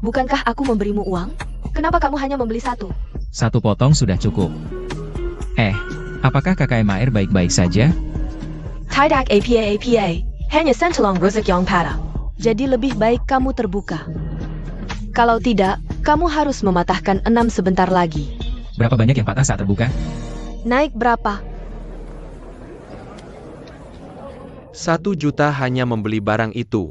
Bukankah aku memberimu uang? Kenapa kamu hanya membeli satu? 1 potong sudah cukup. Apakah kakak Maer baik-baik saja? Tidak apa. Hanya sentelong rusuk yang pada. Jadi lebih baik kamu terbuka. Kalau tidak, kamu harus mematahkan 6 sebentar lagi. Berapa banyak yang patah saat terbuka? Naik berapa? 1 juta hanya membeli barang itu.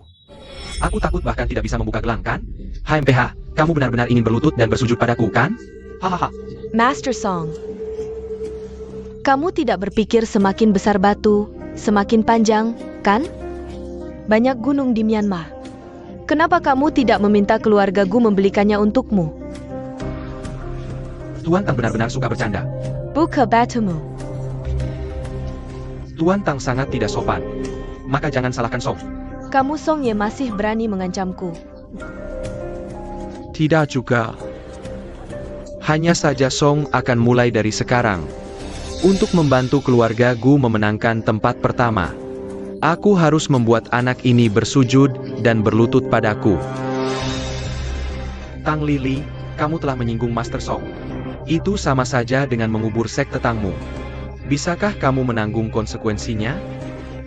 Aku takut bahkan tidak bisa membuka gelang, kan? HMPH, kamu benar-benar ingin berlutut dan bersujud padaku, kan? Hahaha. Master Song. Kamu tidak berpikir semakin besar batu, semakin panjang, kan? Banyak gunung di Myanmar. Kenapa kamu tidak meminta keluarga Gu membelikannya untukmu? Tuan Tang benar-benar suka bercanda. Buka batumu. Tuan Tang sangat tidak sopan. Maka jangan salahkan Song. Kamu Song Ye masih berani mengancamku. Tidak juga. Hanya saja Song akan mulai dari sekarang. Untuk membantu keluarga Gu memenangkan tempat pertama. Aku harus membuat anak ini bersujud dan berlutut padaku. Tang Lili, kamu telah menyinggung Master Song. Itu sama saja dengan mengubur sekte Tangmu. Bisakah kamu menanggung konsekuensinya?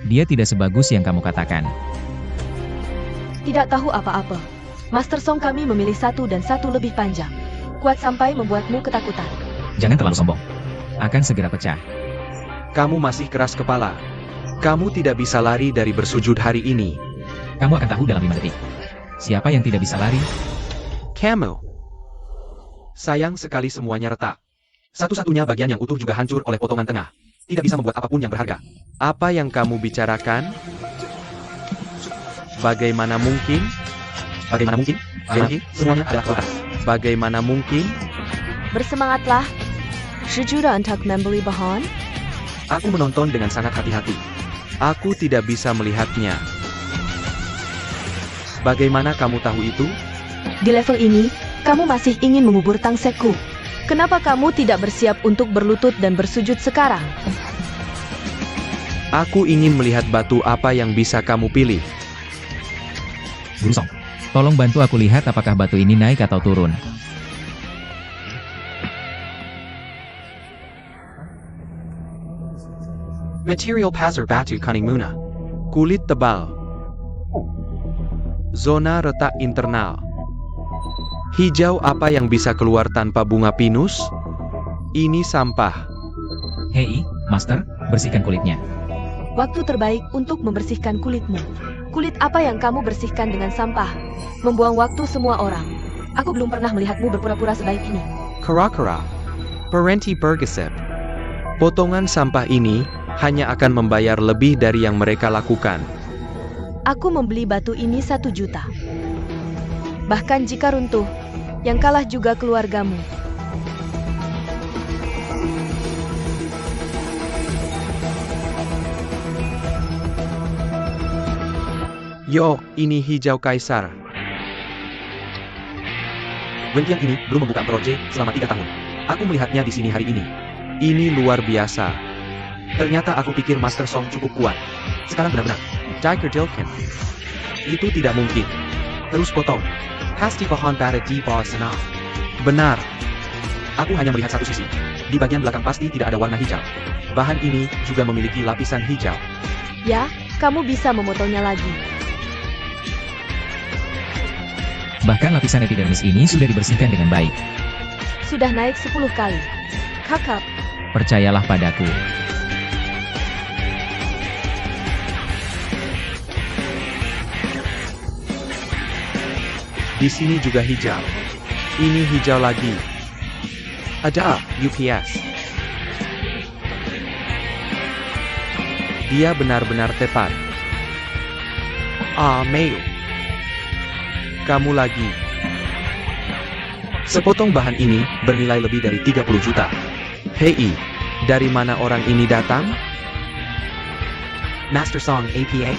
Dia tidak sebagus yang kamu katakan. Tidak tahu apa-apa. Master Song kami memilih satu dan satu lebih panjang. Kuat sampai membuatmu ketakutan. Jangan terlalu sombong. Akan segera pecah. Kamu masih keras kepala. Kamu tidak bisa lari dari bersujud hari ini. Kamu akan tahu dalam 5 detik. Siapa yang tidak bisa lari? Kamu. Sayang sekali semuanya retak. Satu-satunya bagian yang utuh juga hancur oleh potongan tengah. Tidak bisa membuat apapun yang berharga. Apa yang kamu bicarakan? Bagaimana mungkin? Bagaimana mungkin? Semuanya adalah kelas. Bagaimana mungkin? Bersemangatlah. 10 juta untuk membeli bahan. Aku menonton dengan sangat hati-hati. Aku tidak bisa melihatnya. Bagaimana kamu tahu itu? Di level ini, kamu masih ingin mengubur Tang Sekku. Kenapa kamu tidak bersiap untuk berlutut dan bersujud sekarang? Aku ingin melihat batu apa yang bisa kamu pilih. Guru Song, tolong bantu aku lihat apakah batu ini naik atau turun. Material pasar batu kuning muna. Kulit tebal. Zona retak internal. Hijau apa yang bisa keluar tanpa bunga pinus? Ini sampah. Hei, Master, bersihkan kulitnya. Waktu terbaik untuk membersihkan kulitmu. Kulit apa yang kamu bersihkan dengan sampah? Membuang waktu semua orang. Aku belum pernah melihatmu berpura-pura sebaik ini. Kara-kara. Parenti bergesep. Potongan sampah ini hanya akan membayar lebih dari yang mereka lakukan. Aku membeli batu ini 1 juta. Bahkan jika runtuh, yang kalah juga keluargamu. Yo, ini hijau kaisar. Wentian ini belum membuka proyek selama 3 tahun. Aku melihatnya di sini hari ini. Ini luar biasa. Ternyata aku pikir Master Song cukup kuat. Sekarang benar-benar. Diker Dilkin. Itu tidak mungkin. Terus potong. Pasti bahan bata di bawah sana. Benar. Aku hanya melihat satu sisi. Di bagian belakang pasti tidak ada warna hijau. Bahan ini juga memiliki lapisan hijau. Ya, kamu bisa memotongnya lagi. Bahkan lapisan epidermis ini sudah dibersihkan dengan baik. Sudah naik 10 kali. Kakak, Percayalah padaku. Di sini juga hijau. Ini hijau lagi. Ada UPS. Dia benar-benar tepat. Mail. Kamu lagi. Sepotong bahan ini bernilai lebih dari 30 juta. Hei, dari mana orang ini datang? Master Song APA.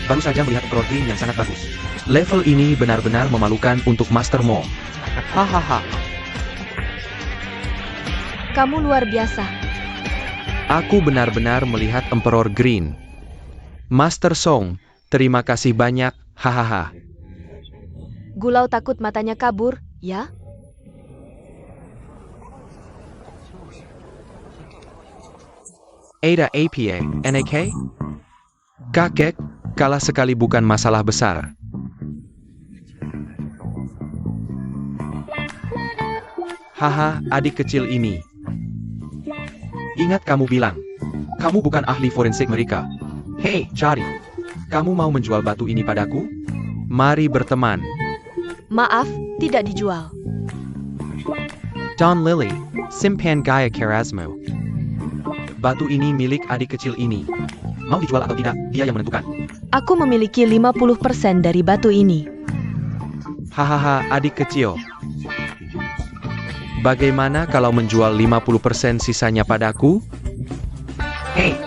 Baru saja melihat protein yang sangat bagus. Level ini benar-benar memalukan untuk Master Mo. Hahaha. kamu luar biasa. Aku benar-benar melihat Emperor Green. Master Song, terima kasih banyak, hahaha. Gulau takut matanya kabur, ya? Ada APA, NAK? Kakek, kalah sekali bukan masalah besar. Haha, adik kecil ini. Ingat kamu bilang, kamu bukan ahli forensik mereka. Hei, Chari, kamu mau menjual batu ini padaku? Mari berteman. Maaf, tidak dijual. Don Lily, simpan gaya Kerasmu. Batu ini milik adik kecil ini. Mau dijual atau tidak, dia yang menentukan. Aku memiliki 50% dari batu ini. Hahaha, adik kecil. Bagaimana kalau menjual 50% sisanya padaku? Hei,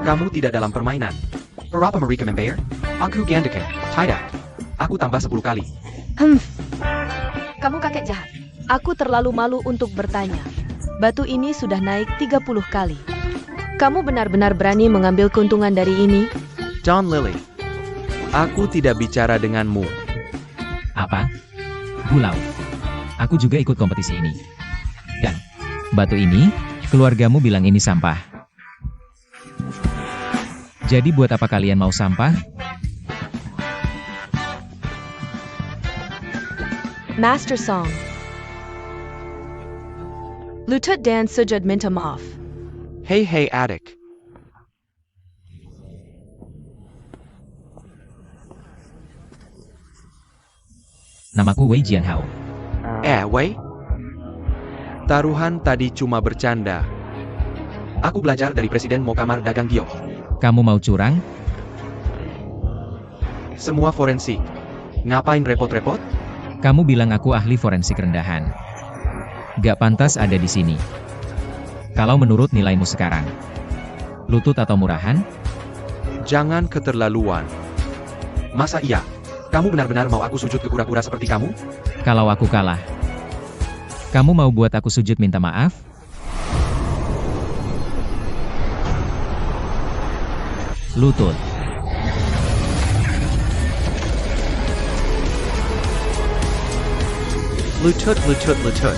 kamu tidak dalam permainan. Berapa mereka membayar? Aku gandakan, tidak. Aku tambah 10 kali. Kamu kakek jahat. Aku terlalu malu untuk bertanya. Batu ini sudah naik 30 kali. Kamu benar-benar berani mengambil keuntungan dari ini? Don Lily, aku tidak bicara denganmu. Apa? Gulau. Aku juga ikut kompetisi ini. Dan, batu ini, keluargamu bilang ini sampah. Jadi buat apa kalian mau sampah? Master Song. Lutut dan sujud minta maaf. Hei adik. Namaku Wei Jianhao. Wei? Taruhan tadi cuma bercanda. Aku belajar dari Presiden Mokamar Dagang Gio. Kamu mau curang? Semua forensik. Ngapain repot-repot? Kamu bilang aku ahli forensik rendahan. Gak pantas ada di sini. Kalau menurut nilaimu sekarang, lutut atau murahan? Jangan keterlaluan. Masa iya? Kamu benar-benar mau aku sujud ke kura-kura seperti kamu? Kalau aku kalah, kamu mau buat aku sujud minta maaf? Lutut. Lutut. Lutut.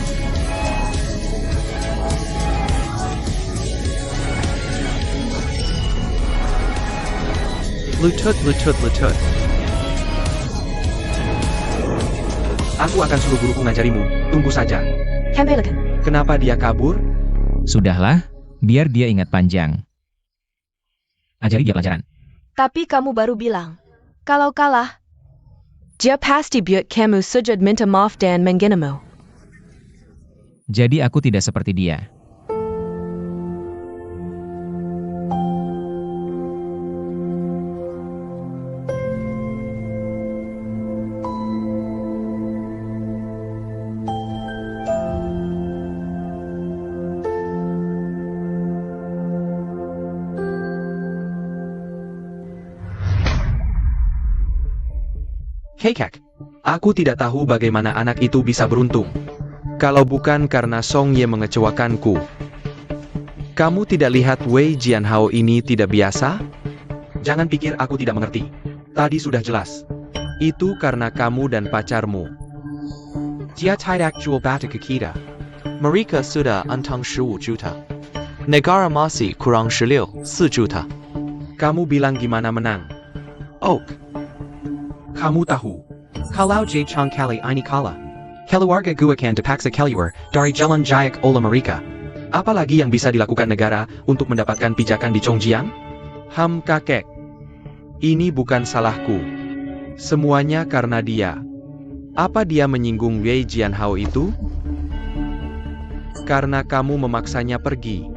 Aku akan suruh guruku ngajarimu, tunggu saja. Hempelekan. Kenapa dia kabur? Sudahlah, biar dia ingat panjang. Ajari dia pelajaran. Tapi kamu baru bilang, kalau kalah, dia pasti buat kamu sujud minta maaf dan mengginamu. Jadi aku tidak seperti dia. Hei Kak, aku tidak tahu bagaimana anak itu bisa beruntung. Kalau bukan karena Song Ye mengecewakanku. Kamu tidak lihat Wei Jianhao ini tidak biasa? Jangan pikir aku tidak mengerti. Tadi sudah jelas. Itu karena kamu dan pacarmu. Dia tidak jual batu ke kita. Mereka sudah untung 15 juta. Negara masih kurang 4 juta. Kamu bilang gimana menang? Oak. Kamu tahu, kalau Jay Chang kali ini kalah, keluarga gua akan dipaksa keluar dari jalan jayak oleh mereka. Apalagi yang bisa dilakukan negara untuk mendapatkan pijakan di Chongjiang? Kakek. Ini bukan salahku. Semuanya karena dia. Apa dia menyinggung Wei Jianhao itu? Karena kamu memaksanya pergi.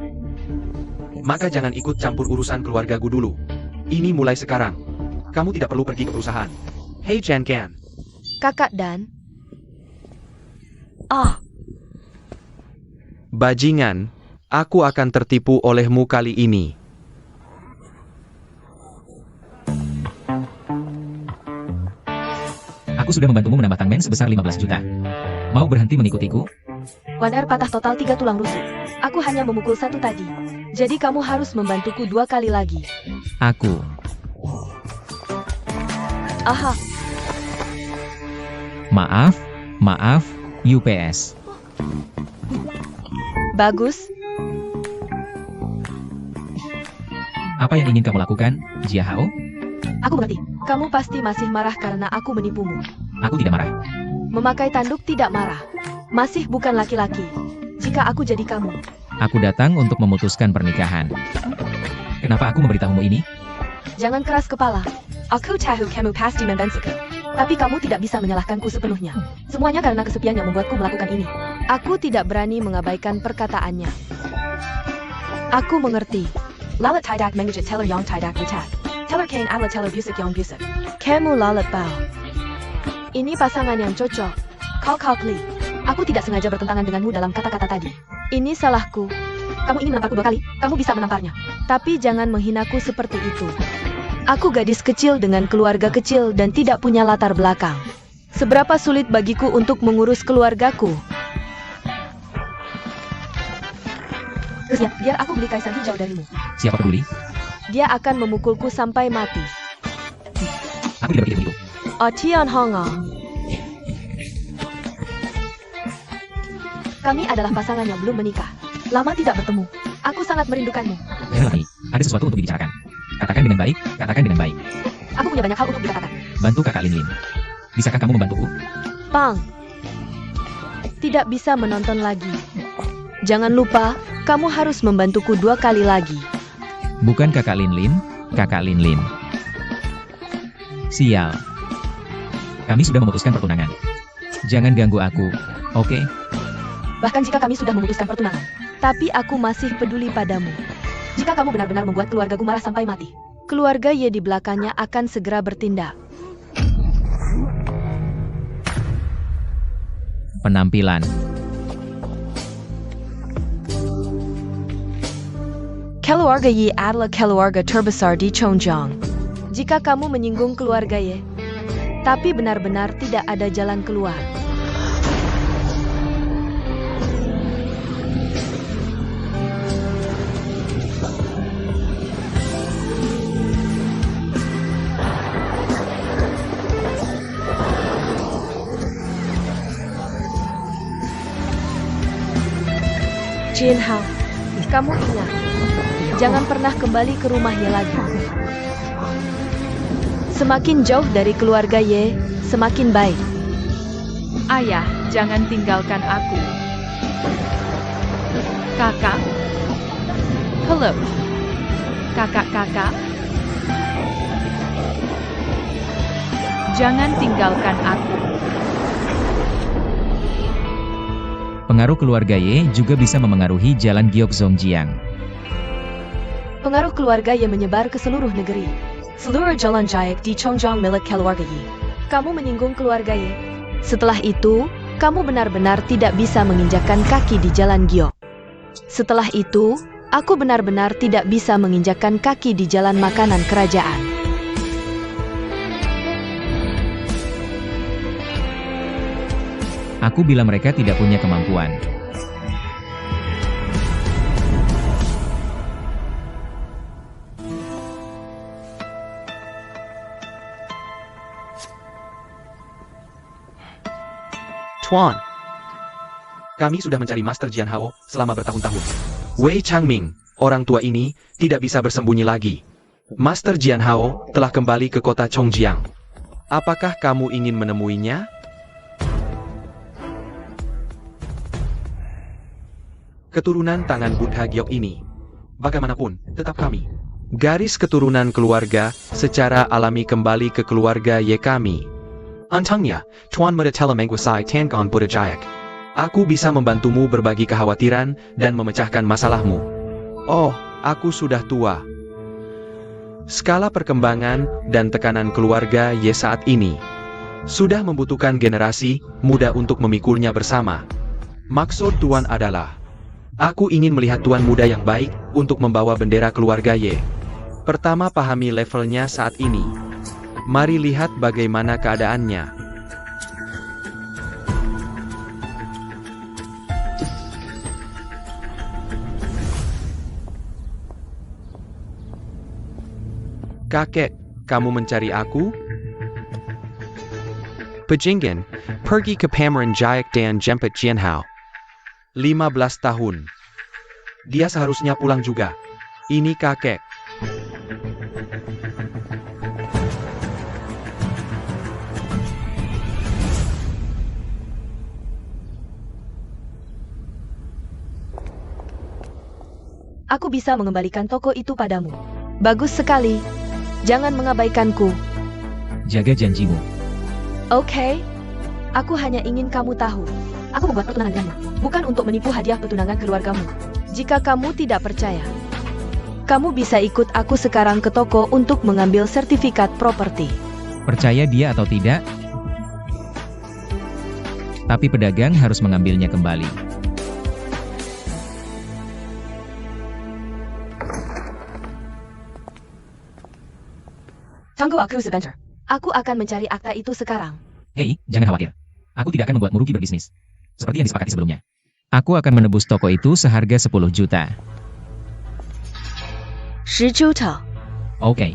Maka jangan ikut campur urusan keluargaku dulu. Ini mulai sekarang. Kamu tidak perlu pergi ke perusahaan. Hei Jan Gan. Kakak dan... Bajingan, aku akan tertipu olehmu kali ini. Aku sudah membantumu menambah tangmen sebesar 15 juta. Mau berhenti mengikutiku? Wanar patah total 3 tulang rusuk. Aku hanya memukul 1 tadi. Jadi kamu harus membantuku 2 kali lagi. Aku. Aha. Maaf, UPS. Bagus. Apa yang ingin kamu lakukan, Jiahao? Aku mengerti. Kamu pasti masih marah karena aku menipumu. Aku tidak marah. Memakai tanduk tidak marah. Masih bukan laki-laki. Jika aku jadi kamu. Aku datang untuk memutuskan pernikahan. Kenapa aku memberitahumu ini? Jangan keras kepala. Aku tahu kamu pasti membensiku. Tapi kamu tidak bisa menyalahkanku sepenuhnya. Semuanya karena kesepian yang membuatku melakukan ini. Aku tidak berani mengabaikan perkataannya. Aku mengerti. Lalat tidak mengejut teller yang tidak butat. Teller kain ala teller busuk yang busuk. Kamu lalat bau. Ini pasangan yang cocok. Kau kli. Aku tidak sengaja bertentangan denganmu dalam kata-kata tadi. Ini salahku. Kamu ingin menamparku 2 kali, kamu bisa menamparnya. Tapi jangan menghinaku seperti itu. Aku gadis kecil dengan keluarga kecil dan tidak punya latar belakang. Seberapa sulit bagiku untuk mengurus keluargaku? Siap, biar aku beli kaisar hijau darimu. Siapa peduli? Dia akan memukulku sampai mati. Aku tidak begitu. Tian Honga. Kami adalah pasangan yang belum menikah. Lama tidak bertemu. Aku sangat merindukanmu. Lelaki, ada sesuatu untuk dibicarakan. Katakan dengan baik, katakan dengan baik. Aku punya banyak hal untuk dikatakan. Bantu kakak Lin Lin. Bisakah kamu membantuku? Pang. Tidak bisa menonton lagi. Jangan lupa, kamu harus membantuku 2 kali lagi. Bukan kakak Lin Lin, kakak Lin Lin. Sial. Kami sudah memutuskan pertunangan. Jangan ganggu aku, oke? Bahkan jika kami sudah memutuskan pertunangan. Tapi aku masih peduli padamu. Jika kamu benar-benar membuat keluargaku marah sampai mati. Keluarga Ye di belakangnya akan segera bertindak. Penampilan. Keluarga Ye adalah keluarga terbesar di Chongjiang. Jika kamu menyinggung keluarga Ye, tapi benar-benar tidak ada jalan keluar. Jin Hao, kamu ingat, jangan pernah kembali ke rumah Ye lagi. Semakin jauh dari keluarga Ye, semakin baik. Ayah, jangan tinggalkan aku. Kakak. Halo. Kakak-kakak. Jangan tinggalkan aku. Pengaruh keluarga Ye juga bisa memengaruhi jalan Gyeokzongjiang. Pengaruh keluarga Ye menyebar ke seluruh negeri. Seluruh jalan Jayak di Chongjiang milik keluarga Yi. Kamu menyinggung keluarga Ye. Setelah itu, kamu benar-benar tidak bisa menginjakkan kaki di jalan Gyeok. Setelah itu, aku benar-benar tidak bisa menginjakkan kaki di jalan makanan kerajaan. Aku bila mereka tidak punya kemampuan. Tuan. Kami sudah mencari Master Jian Hao selama bertahun-tahun. Wei Changming, orang tua ini, tidak bisa bersembunyi lagi. Master Jian Hao telah kembali ke kota Chongjiang. Apakah kamu ingin menemuinya? Keturunan tangan Buddha Gyeok ini, bagaimanapun, tetap kami. Garis keturunan keluarga secara alami kembali ke keluarga Ye kami. Antangnya, Tuan Medatela Mengwasai Tangon Buddha Jayak. Aku bisa membantumu berbagi kekhawatiran dan memecahkan masalahmu. Oh, aku sudah tua. Skala perkembangan dan tekanan keluarga Ye saat ini sudah membutuhkan generasi muda untuk memikulnya bersama. Maksud Tuan adalah, aku ingin melihat Tuan muda yang baik untuk membawa bendera keluarga Ye. Pertama, pahami levelnya saat ini. Mari lihat bagaimana keadaannya. Kakek, kamu mencari aku? Pajinggan, pergi ke pameran Jayak dan jemput Jian Hao. 15 tahun. Dia seharusnya pulang juga. Ini kakek. Aku bisa mengembalikan toko itu padamu. Bagus sekali. Jangan mengabaikanku. Jaga janjimu. Oke. Aku hanya ingin kamu tahu. Aku membuat pertunangan denganmu, bukan untuk menipu hadiah pertunangan keluargamu. Jika kamu tidak percaya, kamu bisa ikut aku sekarang ke toko untuk mengambil sertifikat properti. Percaya dia atau tidak? Tapi pedagang harus mengambilnya kembali. Tunggu aku sebentar. Aku akan mencari akta itu sekarang. Hei, jangan khawatir. Aku tidak akan membuatmu rugi berbisnis. Seperti yang disepakati sebelumnya. Aku akan menebus toko itu seharga 10 juta. 10 juta. Oke.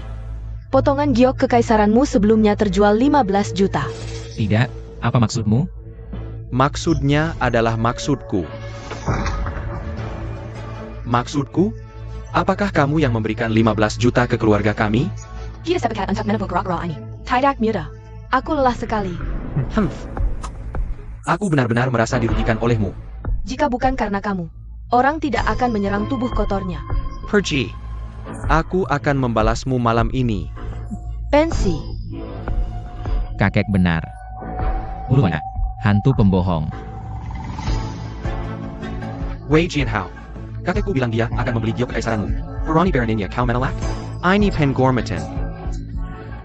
Potongan giok kekaisaranmu sebelumnya terjual 15 juta. Tidak, apa maksudmu? Maksudnya adalah maksudku. Maksudku? Apakah kamu yang memberikan 15 juta ke keluarga kami? Kita sepakat untuk menebak gerak-gerak ini. Tidak mudah. Aku lelah sekali. Aku benar-benar merasa dirugikan olehmu. Jika bukan karena kamu, orang tidak akan menyerang tubuh kotornya. Pergi. Aku akan membalasmu malam ini. Pensi. Kakek benar. Urwana, hantu pembohong. Wei Jianhao. Kakekku bilang dia akan membeli giok kekaisaranmu. Peroni Baroninnya kau menolak? Ini Penghormatan.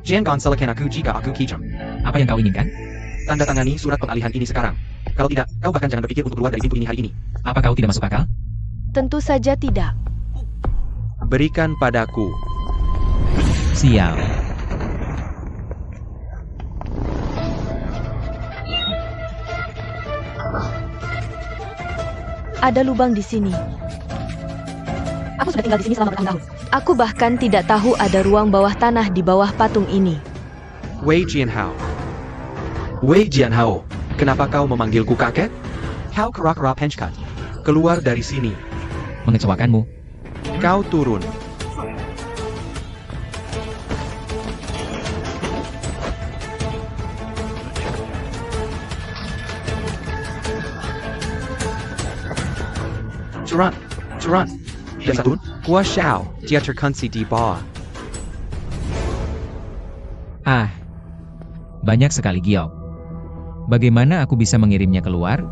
Jangan salahkan aku jika aku kejam. Apa yang kau inginkan? Tanda tangani surat pengalihan ini sekarang. Kalau tidak, kau bahkan jangan berpikir untuk keluar dari pintu ini hari ini. Apa kau tidak masuk akal? Tentu saja tidak. Berikan padaku. Sial. Ada lubang di sini. Aku sudah tinggal di sini selama bertahun-tahun. Aku bahkan tidak tahu ada ruang bawah tanah di bawah patung ini. Wei Jianhao. Wei Jianhao, kenapa kau memanggilku kakek? Hao kerak-kerak penchkat. Keluar dari sini. Mengecewakanmu. Kau turun. Turan. Jatun, Gua Xiao, dia terkunci di bawah. Ah, banyak sekali giok. Bagaimana aku bisa mengirimnya keluar?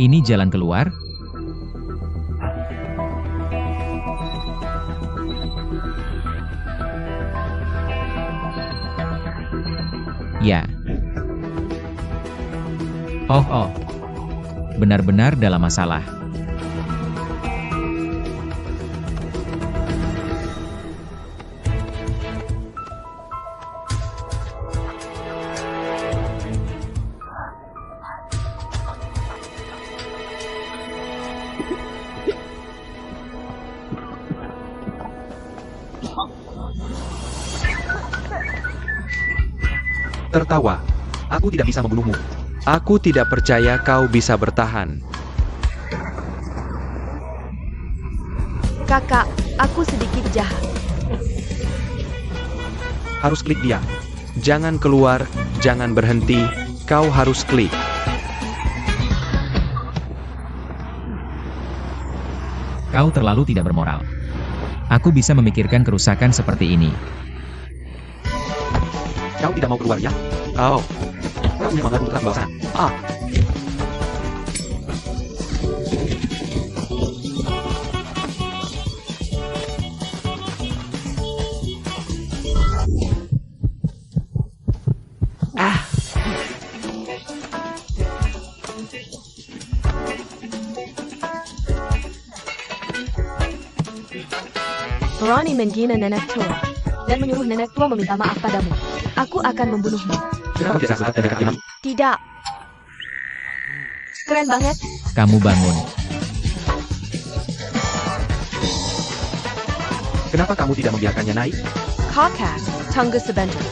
Ini jalan keluar? Ya. Oh. Benar-benar dalam masalah. Tertawa. Aku tidak bisa membunuhmu. Aku tidak percaya kau bisa bertahan. Kakak, aku sedikit jahat. Harus klik dia. Jangan keluar, jangan berhenti. Kau harus klik. Kau terlalu tidak bermoral. Aku bisa memikirkan kerusakan seperti ini. Kau tidak mau keluar ya? Oh. Kau punya mandat untuk balasan. Ronnie menghina nenek tua dan menyuruh nenek tua meminta maaf padamu. Aku akan membunuhmu. Kenapa tidak saat dan dekat imam? Tidak. Keren banget. Kamu bangun. Kenapa kamu tidak membiarkannya naik? Kakak, tunggu sebentar.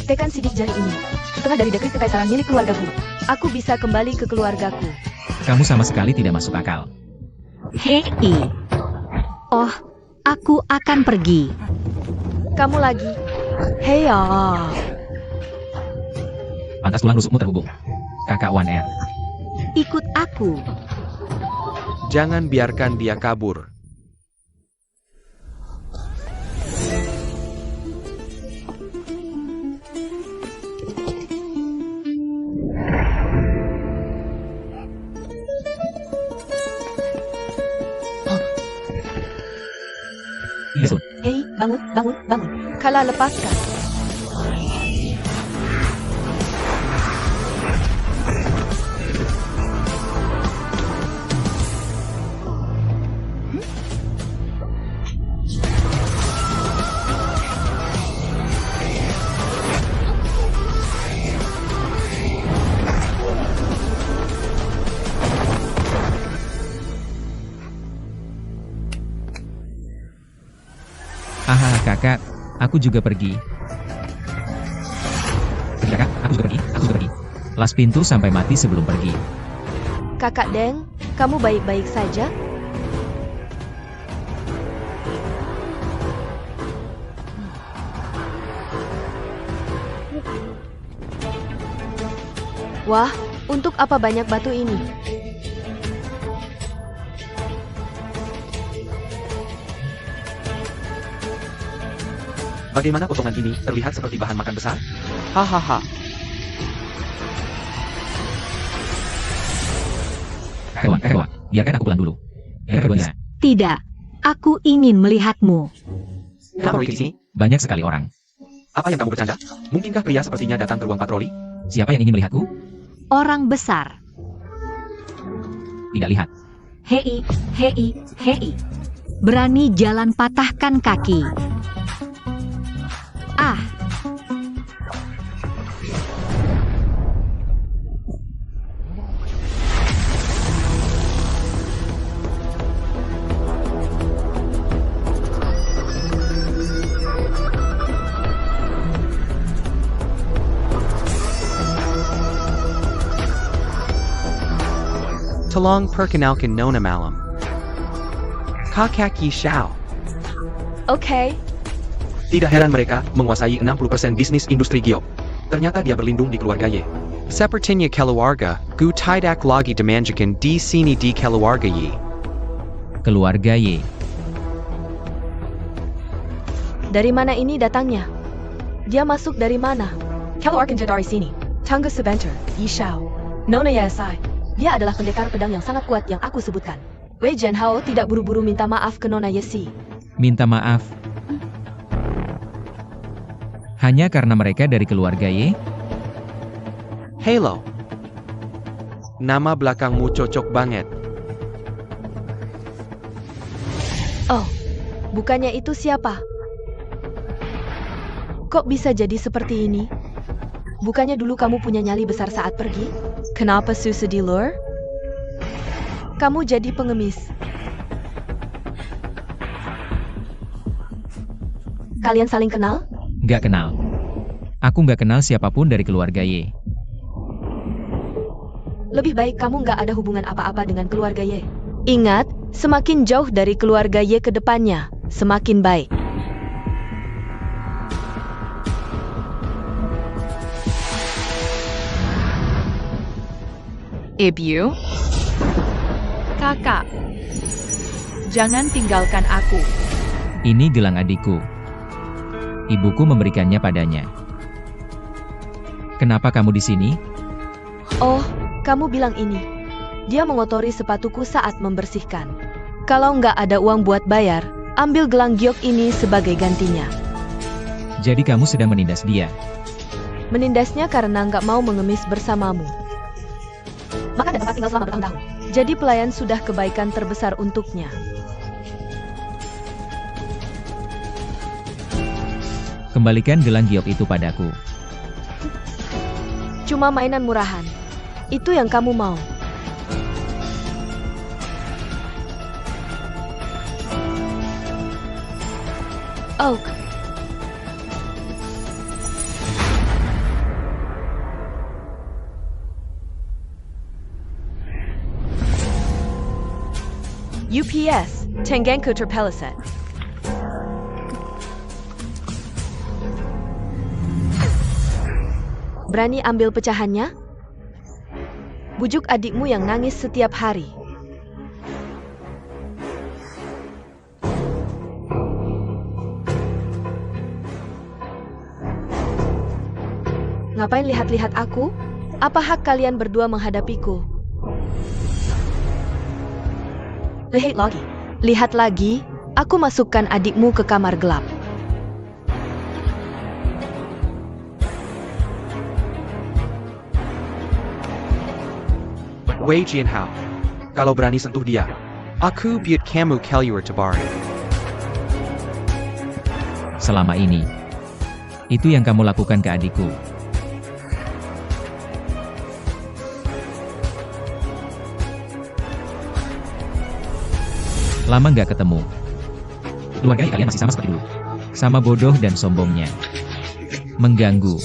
Tekan sidik jari ini. Setengah dari dekret kekaisaran milik keluargaku. Aku bisa kembali ke keluargaku. Kamu sama sekali tidak masuk akal. Hei. Oh, aku akan pergi. Kamu lagi? Hei ya. Pantas tulang rusukmu terhubung. Kakak 1R. Ikut aku. Jangan biarkan dia kabur. Yesun. Hei, bangun, bangun, bangun. Kala lepaskan. Hahaha kakak, aku juga pergi. Kakak, aku juga pergi. Las pintu sampai mati sebelum pergi. Kakak Deng, kamu baik-baik saja? Wah, untuk apa banyak batu ini? Bagaimana potongan ini terlihat seperti bahan makan besar? Hahaha. Kakak, biarkan aku pulang dulu. Keduanya, Tidak, aku ingin melihatmu. Kenapa pergi di sini? banyak sekali orang. Apa yang kamu bercanda? Mungkinkah pria sepertinya datang ke ruang patroli? Siapa yang ingin melihatku? Orang besar. Tidak lihat. Hei, hei, hei. Berani jalan patahkan kaki. Ah, Tolong perkenalkan Nona Malam. Kakaki Xiao. Oke, Tidak heran mereka menguasai 60% bisnis industri giok. Ternyata dia berlindung di keluarga Ye. Sepertinya keluarga, gu tidak lagi dimanjakan di sini di keluarga Yi. Keluarga Y. dari mana ini datangnya? Dia masuk dari mana? Keluarkan dia dari sini. Tunggu sebentar, Yi Shao. Nona Yasai. Dia adalah pendekar pedang yang sangat kuat yang aku sebutkan. Wei Jianhao tidak buru-buru minta maaf ke Nona Yesi. Minta maaf. Hanya karena mereka dari keluarga Y? Halo. Nama belakangmu cocok banget. Oh, bukannya itu siapa? Kok bisa jadi seperti ini? Bukannya dulu kamu punya nyali besar saat pergi? Kenapa susah di luar? Kamu jadi pengemis. Kalian saling kenal? Gak kenal. Aku gak kenal siapapun dari keluarga Y. Lebih baik kamu nggak ada hubungan apa-apa dengan keluarga Y. Ingat, semakin jauh dari keluarga Y ke depannya, semakin baik. Ibu? Kakak. Jangan tinggalkan aku. Ini gelang adikku. Ibuku memberikannya padanya. Kenapa kamu di sini? Oh, kamu bilang ini. Dia mengotori sepatuku saat membersihkan. Kalau nggak ada uang buat bayar, ambil gelang giok ini sebagai gantinya. Jadi kamu sedang menindas dia. Menindasnya karena nggak mau mengemis bersamamu. Maka ada tempat tinggal selama bertahun-tahun. Jadi pelayan sudah kebaikan terbesar untuknya. Kembalikan gelang giok itu padaku. Cuma mainan murahan. Itu yang kamu mau. Oak. UPS. Tenggangku terpeleset. Berani ambil pecahannya? Bujuk adikmu yang nangis setiap hari. Ngapain lihat-lihat aku? Apa hak kalian berdua menghadapiku? Lihat lagi. Lihat lagi, aku masukkan adikmu ke kamar gelap. Wei Jianhao. Kalau berani sentuh dia, aku buat kamu keluar tabari. Selama ini, itu yang kamu lakukan ke adikku. Lama nggak ketemu. Keluarga kalian masih sama seperti dulu. Sama bodoh dan sombongnya. Mengganggu.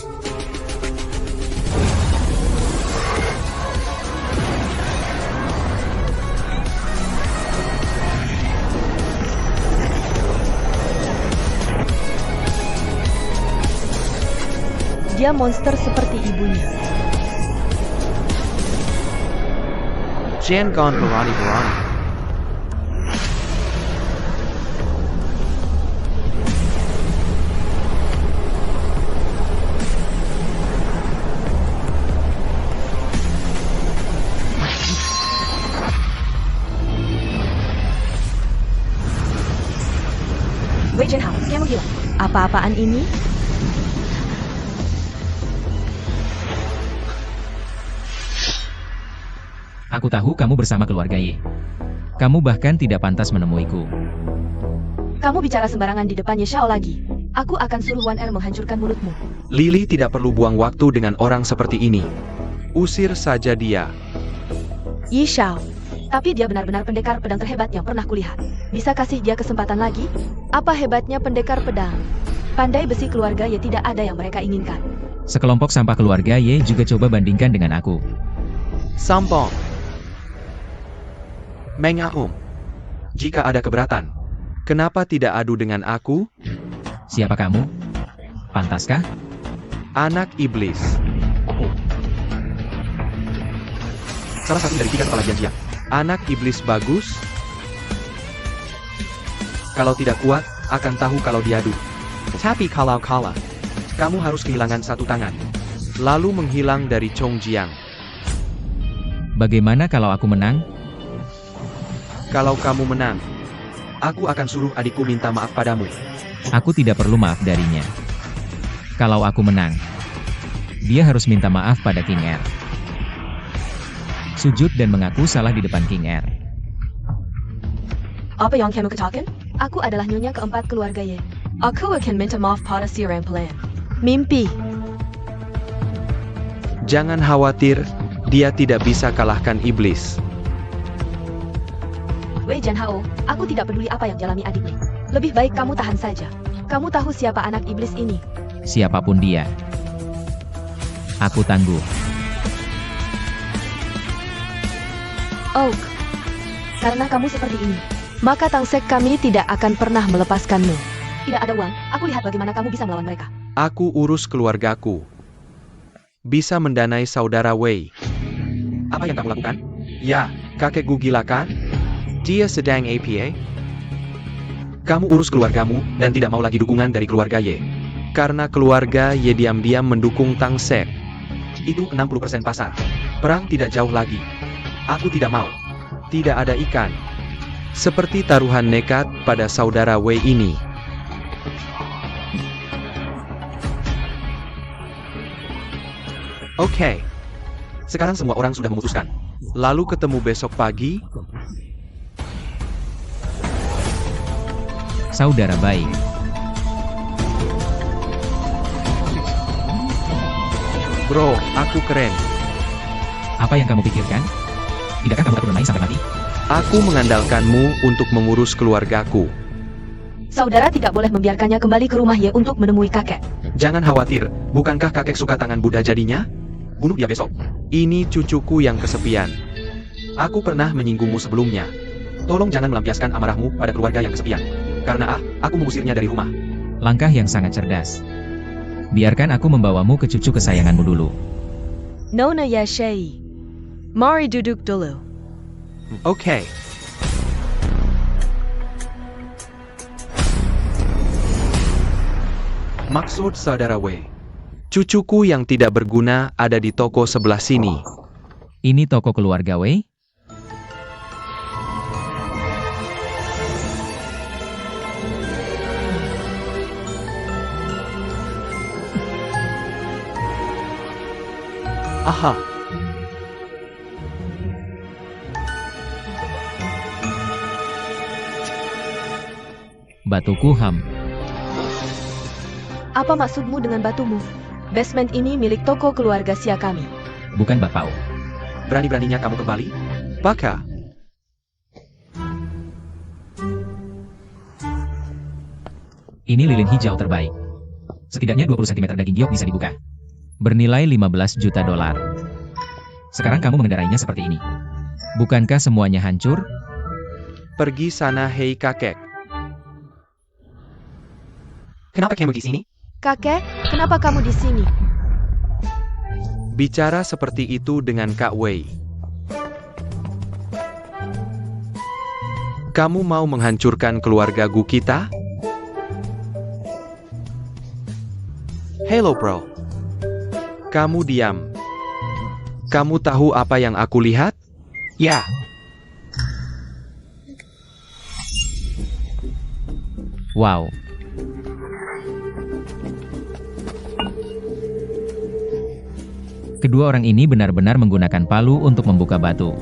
Dia monster seperti ibunya. Jan Gon Barani Barani. Wei Jianhao, kamu hilang. Apa-apaan ini? Aku tahu kamu bersama keluarga Ye. Kamu bahkan tidak pantas menemuiku. Kamu bicara sembarangan di depannya Xiao lagi. Aku akan suruh Wan Er menghancurkan mulutmu. Lily tidak perlu buang waktu dengan orang seperti ini. Usir saja dia. Yi Xiao. Tapi dia benar-benar pendekar pedang terhebat yang pernah kulihat. Bisa kasih dia kesempatan lagi? Apa hebatnya pendekar pedang? Pandai besi keluarga Ye tidak ada yang mereka inginkan. Sekelompok sampah keluarga Ye juga coba bandingkan dengan aku. Sombong. Mengahum. Jika ada keberatan, kenapa tidak adu dengan aku? Siapa kamu? Pantaskah? Anak iblis. Salah satu dari 3 kepala janjian. Anak iblis bagus. Kalau tidak kuat, akan tahu kalau diadu. Tapi kalau kalah, kamu harus kehilangan satu tangan. Lalu menghilang dari Chongjiang. Bagaimana kalau aku menang? Kalau kamu menang, aku akan suruh adikku minta maaf padamu. Aku tidak perlu maaf darinya. Kalau aku menang, dia harus minta maaf pada King Er. Sujud dan mengaku salah di depan King Er. Apa yang kamu katakan? Aku adalah nyonya keempat keluarga Ye. Aku akan minta maaf pada si Rampelan. Mimpi. Jangan khawatir, dia tidak bisa kalahkan iblis. Wei Jianhao, aku tidak peduli apa yang dialami adiknya. Lebih baik kamu tahan saja. Kamu tahu siapa anak iblis ini? Siapapun dia, aku tangguh. Oak. Karena kamu seperti ini. Maka Tangsek kami tidak akan pernah melepaskanmu. Tidak ada uang, aku lihat bagaimana kamu bisa melawan mereka. Aku urus keluargaku. Bisa mendanai saudara Wei. Apa yang kamu lakukan? Ya, kakekku gila kan? Dia sedang APA. Kamu urus keluargamu dan tidak mau lagi dukungan dari keluarga Ye. Karena keluarga Ye diam-diam mendukung Tangsek. Itu 60% pasar. Perang tidak jauh lagi. Aku tidak mau. Tidak ada ikan. Seperti taruhan nekat pada saudara Wei ini. Oke. Sekarang semua orang sudah memutuskan. Lalu ketemu besok pagi. Saudara baik. Bro, aku keren. Apa yang kamu pikirkan? Tidakkah kamu takut bermain sampai mati? Aku mengandalkanmu untuk mengurus keluargaku. Saudara tidak boleh membiarkannya kembali ke rumah Ye untuk menemui kakek. Jangan khawatir, bukankah kakek suka tangan Buddha jadinya? Bunuh dia besok. Ini cucuku yang kesepian. Aku pernah menyinggungmu sebelumnya. Tolong jangan melampiaskan amarahmu pada keluarga yang kesepian. Karena aku mengusirnya dari rumah. Langkah yang sangat cerdas. Biarkan aku membawamu ke cucu kesayanganmu dulu. Nona ya Shei. Mari duduk dulu. Okay. Maksud saudara Wei. Cucuku yang tidak berguna ada di toko sebelah sini. Ini toko keluarga Wei? Aha. Batuku ham. Apa maksudmu dengan batumu? Basement ini milik toko keluarga Sia kami. Bukan Bapau. Berani-beraninya kamu kembali? Baka. Ini lilin hijau terbaik. Setidaknya 20 cm daging giok bisa dibuka. Bernilai 15 juta dolar. Sekarang kamu mengendarainya seperti ini. Bukankah semuanya hancur? Pergi sana hei kakek. Kenapa kamu di sini? Kakek, kenapa kamu di sini? Bicara seperti itu dengan Kak Wei. Kamu mau menghancurkan keluarga Gu kita? Hello bro. Kamu diam. Kamu tahu apa yang aku lihat? Ya. Wow. Kedua orang ini benar-benar menggunakan palu untuk membuka batu.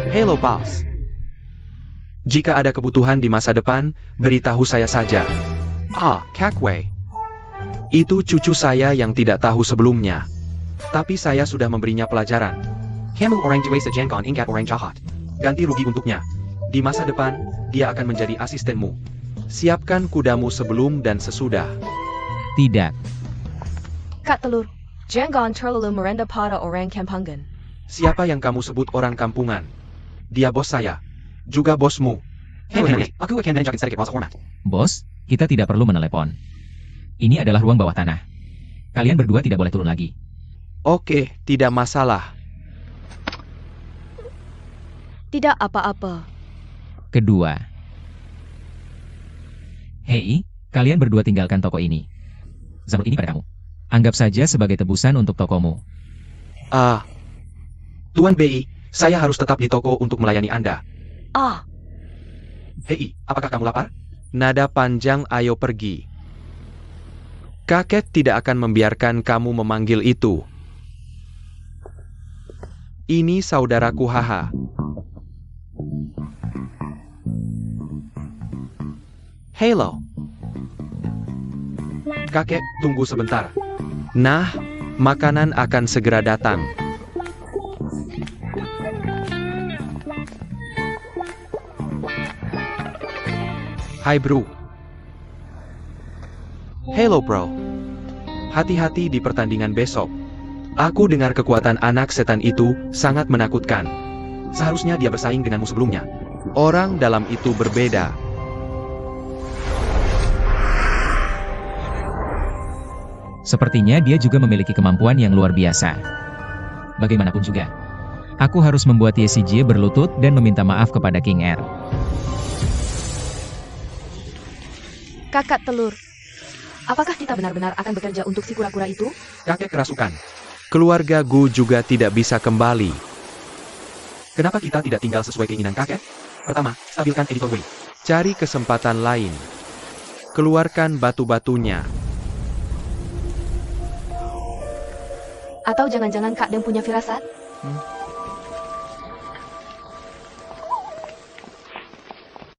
Hello boss. Jika ada kebutuhan di masa depan, beritahu saya saja. Kak Wei. Itu cucu saya yang tidak tahu sebelumnya. Tapi saya sudah memberinya pelajaran. Kamu orang Jue sejenkon ingat orang jahat. Ganti rugi untuknya. Di masa depan, dia akan menjadi asistenmu. Siapkan kudamu sebelum dan sesudah. Tidak. Kak Telur, jangan terlalu merendah pada orang kampungan. Siapa yang kamu sebut orang kampungan? Dia bos saya. Juga bosmu. Hei, aku akan menunjukkan sedikit bahasa hormat. Bos, kita tidak perlu menelepon. Ini adalah ruang bawah tanah. Kalian berdua tidak boleh turun lagi. Oke, tidak masalah. Tidak apa-apa. Kedua. Hei, kalian berdua tinggalkan toko ini. Zamrud ini pada kamu. Anggap saja sebagai tebusan untuk tokomu. Tuan BI, saya harus tetap di toko untuk melayani Anda. Hei, apakah kamu lapar? Nada panjang, ayo pergi. Kakek tidak akan membiarkan kamu memanggil itu. Ini saudaraku haha. Hello. Kakek, tunggu sebentar. Nah, makanan akan segera datang. Hai bro. Hello bro. Hati-hati di pertandingan besok. Aku dengar kekuatan anak setan itu sangat menakutkan. Seharusnya dia bersaing denganmu sebelumnya. Orang dalam itu berbeda. Sepertinya dia juga memiliki kemampuan yang luar biasa. Bagaimanapun juga, aku harus membuat Ye Xijie berlutut dan meminta maaf kepada King Er. Kakak Telur, apakah kita benar-benar akan bekerja untuk si kura-kura itu? Kakek kerasukan. Keluarga Gu juga tidak bisa kembali. Kenapa kita tidak tinggal sesuai keinginan kakek? Pertama, stabilkan editor Wei. Cari kesempatan lain. Keluarkan batu-batunya. Atau jangan-jangan Kak Dem punya firasat?